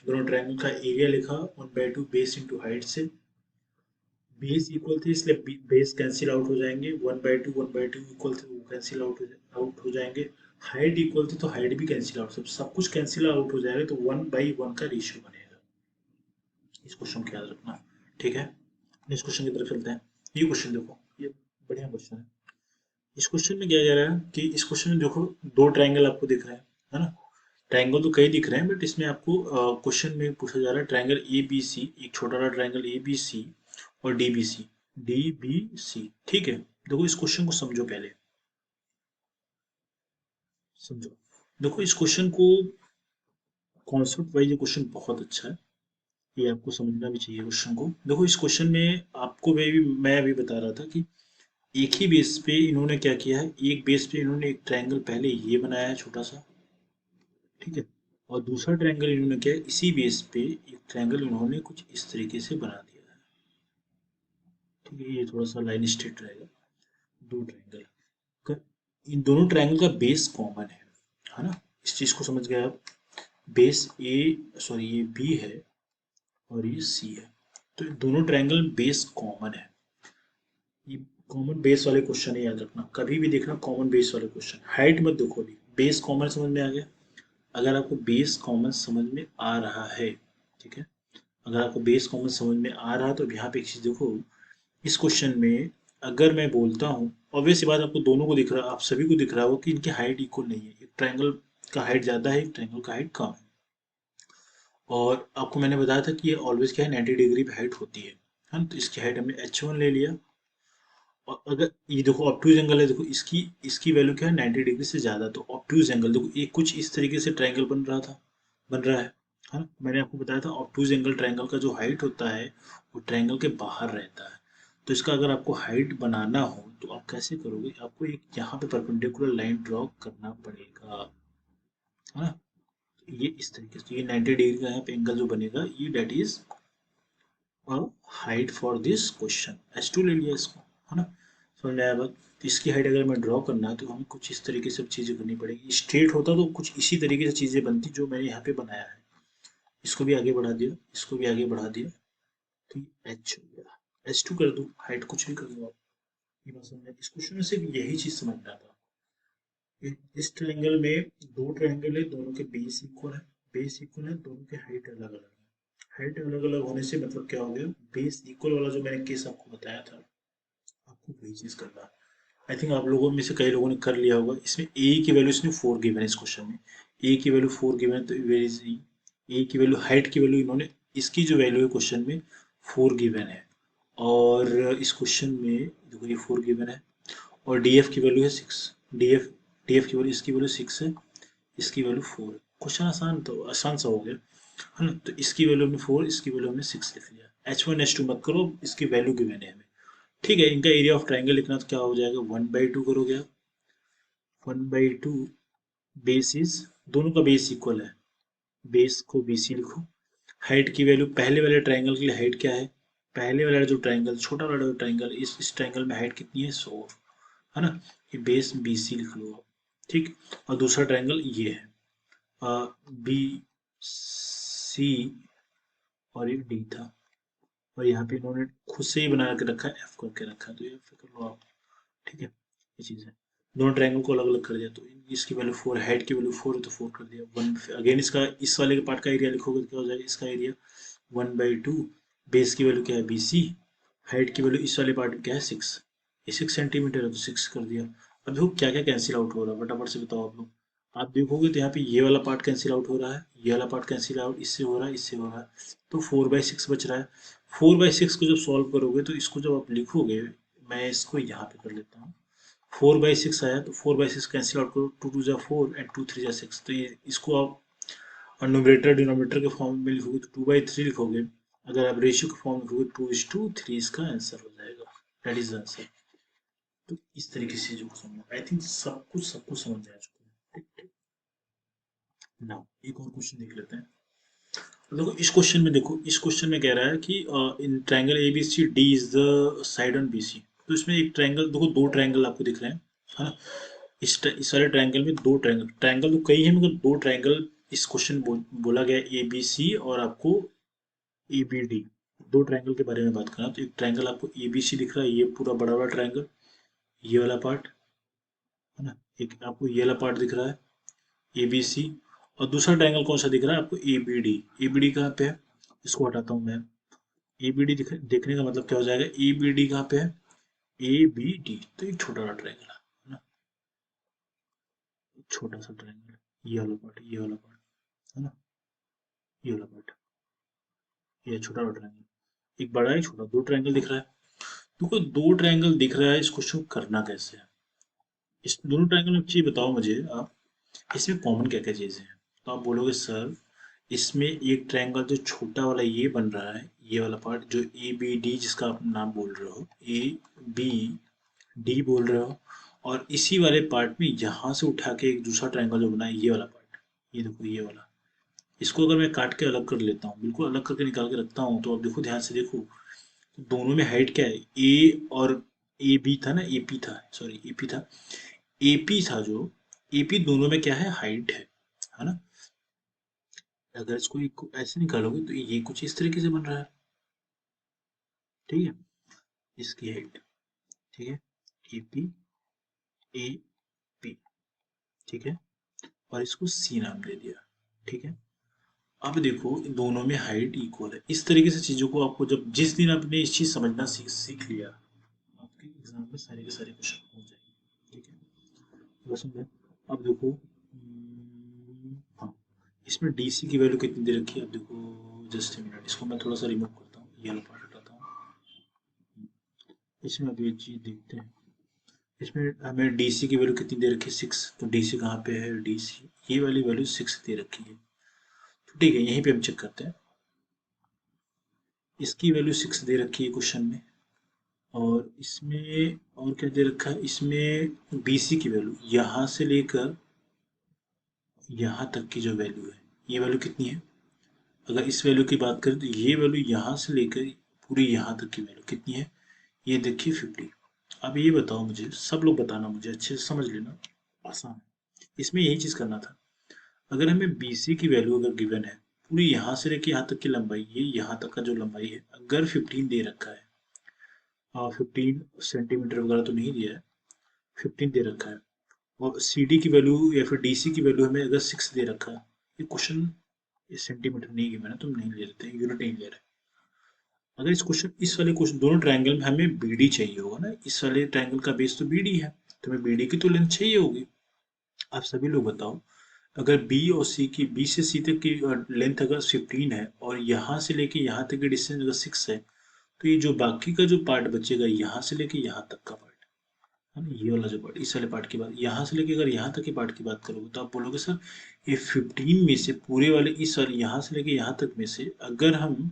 दोनों ट्रायंगल का एरिया लिखा 1/2 बेस इंटू हाइट से, बेस इक्वल थे इसलिए बेस कैंसिल आउट हो जाएंगे, 1/2 इक्वल थे वो कैंसिल आउट हो जाएंगे। हाइट इक्वल थी तो हाइट भी कैंसिल आउट, सब कुछ कैंसिल आउट हो जाएगा, तो 1/1 का रेशियो बनेगा। इस क्वेश्चन को याद रखना, ठीक है। इस क्वेश्चन की तरफ चलते हैं। ये क्वेश्चन देखो, ये बढ़िया क्वेश्चन है। इस क्वेश्चन में क्या कह रहा है कि इस क्वेश्चन में देखो, दो ट्रायंगल आपको दिख रहे हैं, है ना। ट्रायंगल तो कई दिख रहे हैं, बट इसमें आपको क्वेश्चन में पूछा जा रहा है ट्रायंगल ए बी सी, एक छोटा सा ट्रायंगल ए बी सी और D B C, D B C. ठीक है, देखो इस क्वेश्चन को समझो, पहले समझो। देखो इस क्वेश्चन को, कॉन्सेप्ट वाइज ये क्वेश्चन बहुत अच्छा है, ये आपको समझना भी चाहिए क्वेश्चन को। देखो इस क्वेश्चन में आपको मैं अभी बता रहा था कि एक ही बेस पे इन्होंने क्या किया है, एक बेस पे इन्होंने एक ट्रायंगल पहले ये बनाया है छोटा सा, ठीक है, और दूसरा ट्रायंगल इन्होंने क्या है, इसी बेस पे एक ट्रायंगल इन्होंने कुछ इस तरीके से बना दिया है। ठीक है, ये थोड़ा सा लाइन स्ट्रेट रहेगा, दो ट्रायंगल का, इन दोनों ट्रायंगल का बेस कॉमन है ना, इस चीज को समझ गए आप। बेस ए, सॉरी ये बी है और ये सी है, तो दोनों ट्रायंगल बेस कॉमन है। ये कॉमन बेस वाले क्वेश्चन है, याद रखना, कभी भी देखना कॉमन बेस वाले क्वेश्चन, हाइट मत देखो अभी, बेस कॉमन समझ में आ गया। अगर आपको बेस कॉमन समझ में आ रहा है, ठीक है, अगर आपको बेस कॉमन समझ में आ रहा है तो यहाँ पे एक चीज देखो, इस क्वेश्चन में अगर मैं बोलता हूँ, ऑब्वियस सी बात आपको दोनों को दिख रहा है, आप सभी को दिख रहा हो कि इनकी हाइट इक्वल नहीं है, एक ट्रायंगल का हाइट ज्यादा है, एक ट्रायंगल का हाइट कम है। और आपको मैंने बताया था कि ये ऑलवेज क्या है, 90 डिग्री पे हाइट होती है ना, तो इसकी हाइट हमने h1 ले लिया। और अगर ये देखो ऑब्टयूज एंगल है, देखो इसकी इसकी वैल्यू क्या है, 90 डिग्री से ज्यादा, तो ऑब्टयूज एंगल देखो ये कुछ इस तरीके से ट्रायंगल बन रहा है हाँ, मैंने आपको बताया था ऑब्टयूज एंगल ट्रायंगल का जो हाइट होता है वो ट्रायंगल के बाहर रहता है। तो इसका अगर आपको हाइट बनाना हो तो आप कैसे करोगे, आपको एक यहाँ पे परपेंडिकुलर लाइन ड्रॉ करना पड़ेगा, है ना। ये इस तरीके से, ये 90 डिग्री का यहाँ पे एंगल जो बनेगा, ये that is height for this question, H2 ले लिया इसको, है ना। समझ में आया बात। तो इसकी हाइट अगर मैं ड्रॉ करना है तो हमें कुछ इस तरीके से चीज़ें करनी पड़ेगी, स्ट्रेट होता तो कुछ इसी तरीके से चीज़ें बनती जो मैंने यहाँ पे बनाया है। इसको भी आगे बढ़ा दिया, इसको भी आगे बढ़ा दिया, तो H हो गया, H2 कर दो, हाइट कुछ भी कर दो आप। ये बात समझ में, इस क्वेश्चन में सिर्फ यही चीज़ समझना था। इस ट्रायंगल में दो ट्रायंगल है, दोनों के बेस इक्वल है, बेस इक्वल है, दोनों के हाइट अलग अलग है। हाइट अलग अलग होने से मतलब क्या हो गया, बेस इक्वल वाला जो मैंने केस आपको बताया था, आपको वही चीज करना है। आई थिंक आप लोगों में से कई लोगों ने कर लिया होगा। इसमें ए की वैल्यू इसने 4 गिवन है, इस क्वेश्चन में ए की वैल्यू 4 गिवन है, तो वेरी इजी, ए की वैल्यू, हाइट की वैल्यू इन्होंने, इसकी जो वैल्यू है क्वेश्चन में 4 गिवन है, और इस क्वेश्चन में देखो ये 4 गिवन है, और डी एफ की वैल्यू है 6, डी एफ की वैल्यू, इसकी वैल्यू 6 है, इसकी वैल्यू 4 है। क्वेश्चन आसान, तो आसान सा हो गया, है ना। तो इसकी वैल्यू हमने 4, इसकी वैल्यू हमने 6 लिख लिया, H1 H2 मत करो, इसकी वैल्यू गिवन है हमें। ठीक है, इनका एरिया ऑफ ट्राइंगल लिखना तो क्या हो जाएगा, 1/2 करोगे आप, 1/2 बेस इज, दोनों का बेस इक्वल है, बेस को BC लिखो। हाइट की वैल्यू, पहले वाले ट्राइंगल के लिए हाइट क्या है, पहले वाला जो ट्राइंगल, छोटा वाला जो ट्राइंगल, इस ट्राइंगल में हाइट कितनी है, 100, है ना। ये बेस BC लिख लो आप, ठीक। और दूसरा ट्राइंगल ये है, बी सी, और एक डी था, और यहाँ पे इन्होंने खुद से ही बना के रखा है, F करके रखा है, तो ये F कर लो आप, ठीक है, ये चीज़ है। दोनों ट्रायंगल को अलग अलग कर दिया, तो इसकी वैल्यू 4, हाइट की वैल्यू 4 है तो 4 कर दिया, 1 अगेन इसका, इस वाले के पार्ट का एरिया लिखोगे तो क्या हो जाएगा, इसका एरिया 1/2, बेस की वैल्यू क्या है BC, हाइट की वैल्यू इस वाले पार्ट में क्या है 6, ये 6 सेंटीमीटर है तो 6 कर दिया। अब देखो क्या क्या कैंसिल आउट हो रहा है, फटाफट से बताओ आप लोग। आप देखोगे तो यहाँ पे ये वाला पार्ट कैंसिल आउट हो रहा है, ये वाला पार्ट कैंसिल आउट, इससे हो रहा है, इससे हो रहा है, तो 4/6 बच रहा है। 4/6 को जब सॉल्व करोगे तो इसको जब आप लिखोगे, मैं इसको यहाँ पे कर लेता हूँ, 4/6 आया तो 4/6 कैंसिल आउट करो, 2 2 जा 4 एंड 2 3 जा 6, तो ये इसको आप न्यूमरेटर डिनोमिनेटर के फॉर्म में लिखोगे तो 2/3 लिखोगे, अगर आप रेशियो के फॉर्म में लिखोगे 2:3, इसका आंसर हो जाएगा, दैट इज आंसर। तो इस तरीके से चीजों को समझना, आई थिंक सब कुछ समझ में आ चुका है, ठीक ठीक। नाउ एक और क्वेश्चन देख लेते हैं। तो देखो इस क्वेश्चन में, देखो इस क्वेश्चन में कह रहा है कि in triangle ABCD is the side on BC, तो इसमें एक ट्रायंगल, देखो दो ट्रायंगल आपको दिख रहे हैं, है ना। इस सारे ट्रायंगल में दो ट्रायंगल, ट्रायंगल तो कई है मगर दो ट्रायंगल इस क्वेश्चन बोला गया ABC और आपको ABD, दो ट्रायंगल के बारे में बात करना। तो एक ट्रायंगल आपको ABC दिख रहा है, ये पूरा बड़ा वाला ट्रायंगल, ये वाला पार्ट, है ना। एक आपको ये वाला पार्ट दिख रहा है ABC, और दूसरा ट्रायंगल कौन सा दिख रहा है आपको, ABD। ABD कहाँ पे है, इसको हटाता हूँ मैं, ABD देखने का मतलब क्या हो जाएगा, ABD कहाँ पे है, ABD, तो एक छोटा सा ट्रायंगल है ना, छोटा सा ट्रायंगल, ये वाला पार्ट, ये वाला पार्ट, है ना, ये वाला पार्ट, ये छोटा वाला ट्रायंगल, एक बड़ा है छोटा, दो ट्रायंगल दिख रहा है। देखो दो ट्रायंगल दिख रहा है, इस क्वेश्चन को करना कैसे है, इस दोनों ट्रायंगल में चीज बताओ मुझे आप, इसमें कॉमन क्या क्या चीजें हैं। तो आप बोलोगे सर इसमें एक ट्रायंगल जो छोटा वाला ये बन रहा है, ये वाला पार्ट जो ए बी डी जिसका आप नाम बोल रहे हो, ए बी डी बोल रहे हो, और इसी वाले पार्ट में यहाँ से उठा के एक दूसरा ट्रायंगल जो बना है ये वाला पार्ट, ये देखो ये वाला, इसको अगर मैं काट के अलग कर लेता हूँ, बिल्कुल अलग करके निकाल के रखता हूँ, तो अब देखो ध्यान से देखो, तो दोनों में हाइट क्या है, ए और ए बी था ना, ए पी था, सॉरी ए पी था, ए पी था जो, ए पी दोनों में क्या है, हाइट है ना। अगर इसको एक ऐसे निकालोगे तो ये कुछ इस तरीके से बन रहा है, ठीक है, इसकी हाइट, ठीक है, ए पी ए पी, ठीक है, और इसको सी नाम दे दिया, ठीक है। अब देखो इन दोनों में हाइट इक्वल है, इस तरीके से चीजों को आपको जब जिस दिन आपने इस चीज समझना सीख लिया, आपके एग्जाम में सारे के सारे क्वेश्चन हो जाएंगे, ठीक है, बस समझे। अब देखो हाँ, इसमें डीसी की वैल्यू कितनी दे रखी है, अब देखो जस्ट मिनट, इसको मैं थोड़ा सा रिमूव करता हूँ, ये वाला पार्ट हटाता हूँ, इसमें अभी एक चीज देखते हैं, इसमें हमें डीसी की वैल्यू कितनी दे रखी है, 6, तो डीसी कहाँ पे है, डीसी ये वाली वैल्यू 6 दे रखी है, तो ठीक है यहीं पे हम चेक करते हैं, इसकी वैल्यू 6 दे रखी है क्वेश्चन में, और इसमें और क्या दे रखा है, इसमें बीसी की वैल्यू यहाँ से लेकर यहाँ तक की जो वैल्यू है, ये वैल्यू कितनी है, अगर इस वैल्यू की बात करें तो ये वैल्यू यहाँ से लेकर पूरी यहाँ तक की वैल्यू कितनी है, ये देखिए 50। अब ये बताओ मुझे, सब लोग बताना मुझे अच्छे से समझ लेना, आसान है, इसमें यही चीज़ करना था। अगर हमें बीसी की वैल्यू अगर गिवन है, पूरी यहाँ से लेके यहाँ तक की लंबाई, ये यहाँ तक का जो लंबाई है अगर 15 दे रखा है, 15 सेंटीमीटर वगैरह तो नहीं दिया है, 15 दे रखा है, और सी डी की वैल्यू या फिर डी सी की वैल्यू हमें अगर 6 दे रखा है, ये क्वेश्चन सेंटीमीटर नहीं गिवन है, तुम नहीं ले लेते, यूनिट नहीं ले रहे। अगर इस वाले क्वेश्चन दोनों ट्रायंगल में हमें बी डी चाहिए होगा ना, इस वाले ट्रायंगल का बेस तो बी डी है, तो हमें बी डी की तो लेंथ चाहिए होगी। आप सभी लोग बताओ, अगर बी और सी की, बी से सी तक की लेंथ अगर 15 है और यहाँ से लेके यहाँ तक की डिस्टेंस अगर 6 है, तो ये जो बाकी का जो पार्ट बचेगा यहाँ से लेके यहाँ तक का पार्ट है ना, ये वाला जो पार्ट, इस वाले पार्ट की बात, यहाँ से लेके अगर यहाँ तक के पार्ट की बात करोगे तो आप बोलोगे सर ये 15 में से पूरे वाले इस वाले यहाँ से लेके यहाँ तक में से अगर हम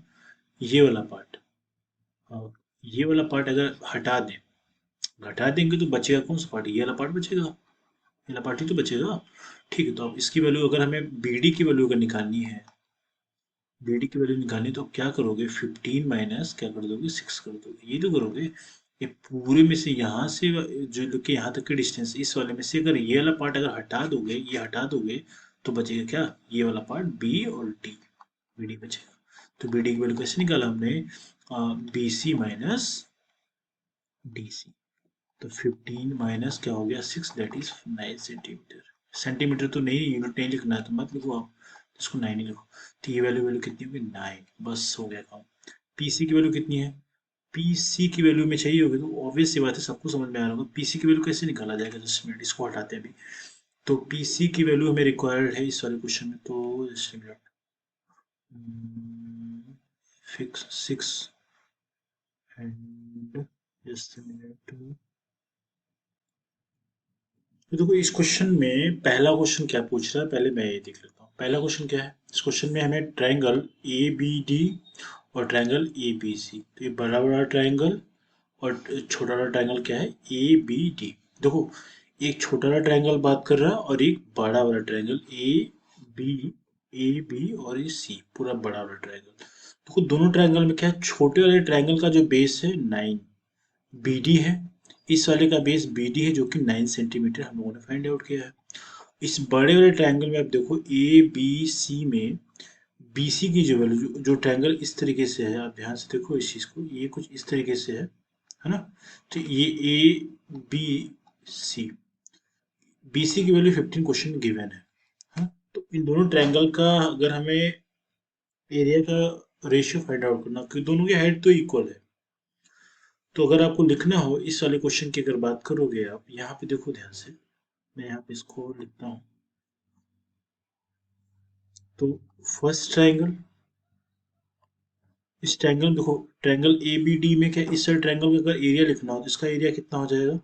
ये वाला पार्ट, ये वाला पार्ट अगर हटा दें, घटा देंगे तो बचेगा कौन सा पार्ट, ये वाला पार्ट बचेगा, ये वाला पार्ट ही तो बचेगा। ठीक है, तो अब इसकी वैल्यू अगर हमें बी डी की वैल्यू अगर निकालनी है, बी डी की वैल्यू निकालनी है, तो क्या करोगे, 15 माइनस क्या कर दोगे, 6 कर दोगे, ये तो करोगे। ये पूरे में से यहाँ से जो लेके यहाँ तक की डिस्टेंस, इस वाले में से अगर ये वाला पार्ट अगर हटा दोगे, ये हटा दोगे, तो बचेगा क्या, ये वाला पार्ट बी और डी, बी डी बचेगा। तो बी डी की वैल्यू कैसे निकाला हमने, B C minus D C, तो 15 माइनस क्या हो गया, 6, दैट इज 9 सेंटीमीटर। सेंटीमीटर तो नहीं, यूनिट नहीं लिखना है तो मत लिखो आप, इसको 9 ही लिखो। तो ये वैल्यू वैल्यू कितनी होगी, 9, बस हो गया काम। पीसी की वैल्यू कितनी है, पीसी की वैल्यू में चाहिए होगी, तो ऑब्वियस सी बात है, सबको समझ में आ रहा होगा पीसी की वैल्यू कैसे निकाला जाएगा, जस्ट मिनट इसको हटाते हैं अभी। तो पीसी की वैल्यू हमें रिक्वायर्ड है इस वाले क्वेश्चन में, तो just minute, fix 6 and just minute. तो देखो इस क्वेश्चन में पहला क्वेश्चन क्या पूछ रहा है, पहले मैं ये देख लेता हूँ। पहला क्वेश्चन क्या है, इस क्वेश्चन में हमें ट्रायंगल ए बी डी और ट्रायंगल ए बी सी, तो ये बड़ा बड़ा ट्रायंगल और छोटा वाला ट्रायंगल क्या है, ए बी डी। देखो एक छोटा वाला ट्रायंगल बात कर रहा है और एक बड़ा वाला ट्रायंगल, ए बी और ये सी, पूरा बड़ा वाला ट्रायंगल। देखो दोनों ट्रायंगल में क्या है, छोटे वाले ट्रायंगल का जो बेस है 9 बी डी है, इस वाले का बेस बी डी है जो कि 9 सेंटीमीटर हम लोगों ने फाइंड आउट किया है। इस बड़े वाले ट्रायंगल में आप देखो ए बी सी में बी सी की जो वैल्यू, जो ट्रायंगल इस तरीके से है, आप ध्यान से देखो इस चीज को, ये कुछ इस तरीके से है ना, तो ये A B C, B C की वैल्यू 15 क्वेश्चन में गिवन है, हाँ? तो इन दोनों ट्रायंगल का अगर हमें एरिया का रेशियो फाइंड आउट करना, क्योंकि दोनों की हाइट तो इक्वल है, तो अगर आपको लिखना हो इस वाले क्वेश्चन की अगर बात करोगे, आप यहाँ पे देखो ध्यान से, मैं यहाँ पे इसको लिखता हूँ, तो फर्स्ट ट्राइंगल, इस ट्रायंगल में देखो, ट्रायंगल ए बी डी में क्या, इस साइड ट्रायंगल का अगर एरिया लिखना हो तो इसका एरिया कितना हो जाएगा,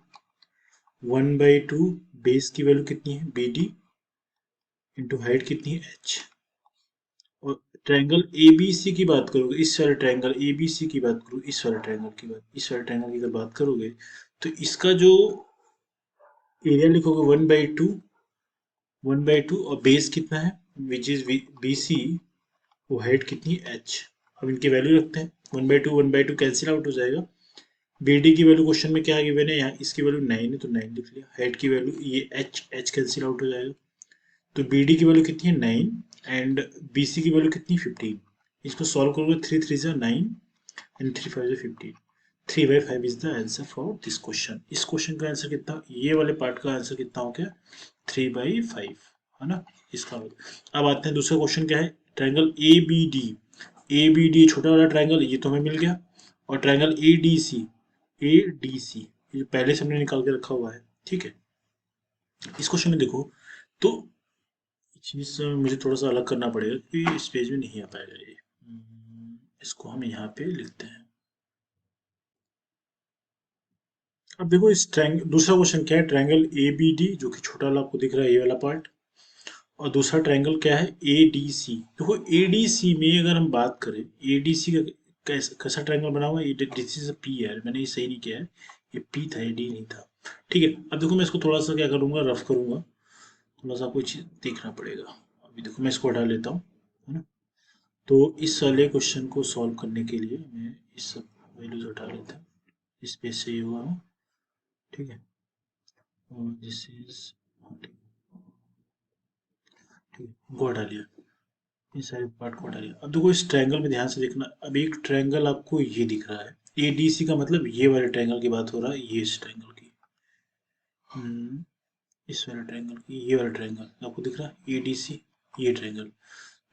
1/2 बेस की वैल्यू कितनी है बी डी इंटू हाइट कितनी है एच। और ट्रायंगल ए बी सी की बात करोगे, इस वाले ट्रायंगल ए बी सी की बात करो, इस वाले ट्रायंगल की बात, इस वाले ट्रायंगल की अगर बात करोगे तो इसका जो एरिया लिखोगे 1/2, 1/2 और बेस कितना है विच इज बी सी, वो हाइट कितनी है एच। अब इनकी वैल्यू रखते हैं, 1/2 कैंसिल आउट हो जाएगा। बी डी की वैल्यू क्वेश्चन में क्या गिवन है, यहाँ इसकी वैल्यू 9 है तो 9 लिख लिया। हाइट की वैल्यू ये एच, एच कैंसिल आउट हो जाएगा। तो बी डी की वैल्यू कितनी है 9 एंड बी सी की वैल्यू कितनी 15। इसको सॉल्व करोगे 3 3 जा 9 एंड 3 5 जा 15। 3/5 is the answer for this question. इस क्वेश्चन का आंसर कितना, ये वाले पार्ट का आंसर कितना हो गया 3/5, है ना इसका। अब आते हैं दूसरा क्वेश्चन क्या है, triangle A B D. A B D छोटा वाला ट्रायंगल ये तो हमें मिल गया, और triangle A D C, A D C ये पहले से हमने निकाल के रखा हुआ है, ठीक है। इस क्वेश्चन में देखो, तो चीज मुझे थोड़ा सा अलग करना पड़ेगा क्योंकि इस पेज में नहीं आ पाएगा ये। इसको हम यहाँ पे लिखते हैं। अब देखो इस ट्रायंगल, दूसरा क्वेश्चन क्या है, ट्रायंगल ए बी डी जो कि छोटा वाला आपको दिख रहा है ये वाला पार्ट, और दूसरा ट्रायंगल क्या है ए डी सी। देखो ए डी सी में अगर हम बात करें, ए डी सी का कैसा ट्रायंगल बना हुआ है, दिस इज पी है, मैंने ये सही नहीं किया है, ये पी था ये डी नहीं था, ठीक है। अब देखो मैं इसको थोड़ा सा क्या करूंगा, रफ करूंगा, थोड़ा सा कुछ देखना पड़ेगा। अभी देखो मैं इसको हटा लेता हूँ, है ना। तो इस वाले क्वेश्चन को सॉल्व करने के लिए मैं इस सब वैल्यूज हटा लेता हूँ, इस पेज से ये हुआ हूँ, ठीक है। और दिस इज, ठीक है, को हटा लिया, ये सारे पार्ट को हटा लिया। अब देखो इस ट्रायंगल में ध्यान से देखना, अब एक ट्रायंगल आपको ये दिख रहा है, ए डी सी का मतलब ये वाले ट्रायंगल की बात हो रहा है, ये इस ट्रायंगल की, इस वाले ट्रायंगल की, ये वाला ट्रायंगल आपको दिख रहा है ए डी सी, ये ट्रायंगल।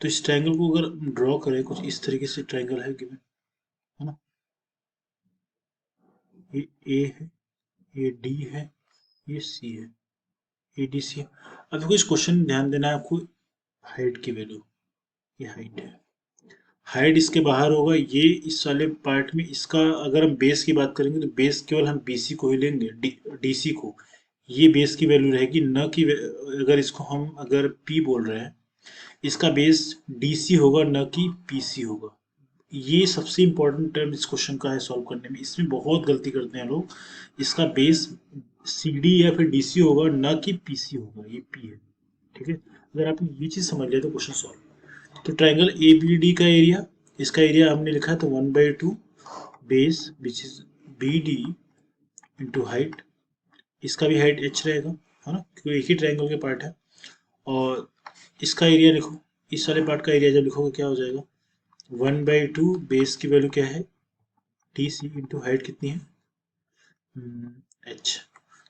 तो इस ट्रायंगल को अगर ड्रॉ करें कुछ इस तरीके से, ट्रायंगल है गिवन, है ना, ये ए है, ये डी है, ये सी है, ए डी सी है। अब देखो इस क्वेश्चन में ध्यान देना है आपको, हाइट की वैल्यू, ये हाइट है, हाइट इसके बाहर होगा, ये इस वाले पार्ट में इसका अगर हम बेस की बात करेंगे तो बेस केवल हम बीसी को ही लेंगे, डीसी को, ये बेस की वैल्यू रहेगी, न कि अगर इसको हम अगर पी बोल रहे हैं, इसका बेस डीसी होगा न कि पीसी होगा। ये सबसे इंपॉर्टेंट टर्म इस क्वेश्चन का है सॉल्व करने में, इसमें बहुत गलती करते हैं लोग। इसका बेस सीडी या फिर डीसी होगा न कि पीसी होगा, ये पी है, ठीक है। अगर आपने ये चीज समझ लिया तो क्वेश्चन सॉल्व। तो ट्रायंगल ए बी डी का एरिया, इसका एरिया हमने लिखा है तो 1/2 base which is B D into height, इसका भी हाइट एच रहेगा, है ना, क्योंकि एक ही ट्रायंगल के पार्ट है। और इसका एरिया लिखो, इस वाले पार्ट का एरिया जब लिखोगे क्या हो जाएगा, 1/2 बेस की वैल्यू क्या है टी सी इंटू हाइट कितनी है एच।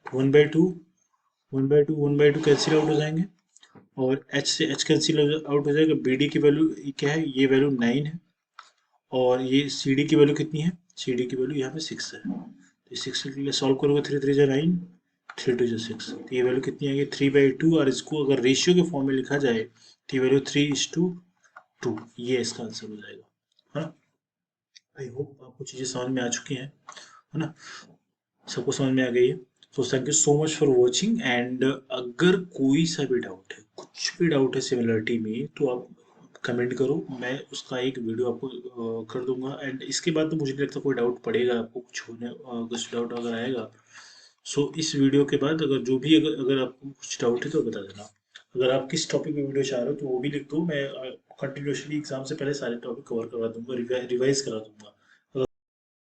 1/2, 1/2, 1/2 कैंसिल आउट हो जाएंगे, और एच से एच कैंसिल आउट हो जाएगा। बी डी की वैल्यू क्या है, ये वैल्यू 9 है, और ये सी डी की वैल्यू कितनी है, सी डी की वैल्यू यहाँ पे 6 है। तो 6 के लिए सॉल्व करोगे, 3 3 जा 9, 3 2 जा 6, तो ये वैल्यू कितनी आएगी 3/2। और इसको अगर रेशियो के फॉर्म में लिखा जाए तो ये वैल्यू 3:2, ये इसका आंसर हो जाएगा, हाँ। आई होप आपको चीज़ें समझ में आ चुकी हैं, है ना, सबको समझ में आ गई है। तो thank you so much for watching, and अगर कोई सा भी डाउट है, कुछ भी डाउट है सिमिलरिटी में, तो आप कमेंट करो, मैं उसका एक वीडियो आपको कर दूंगा। एंड इसके बाद तो मुझे नहीं लगता कोई डाउट पड़ेगा आपको, कुछ होने कुछ डाउट अगर आएगा, सो इस वीडियो के बाद अगर जो भी अगर आपको कुछ डाउट है तो बता देना। अगर आप किस टॉपिक पे वीडियो चाह रहे हो तो वो भी लिख दो, मैं कंटिन्यूसली एग्जाम से पहले सारे टॉपिक कवर करवा दूंगा, रिवाइज करा दूंगा।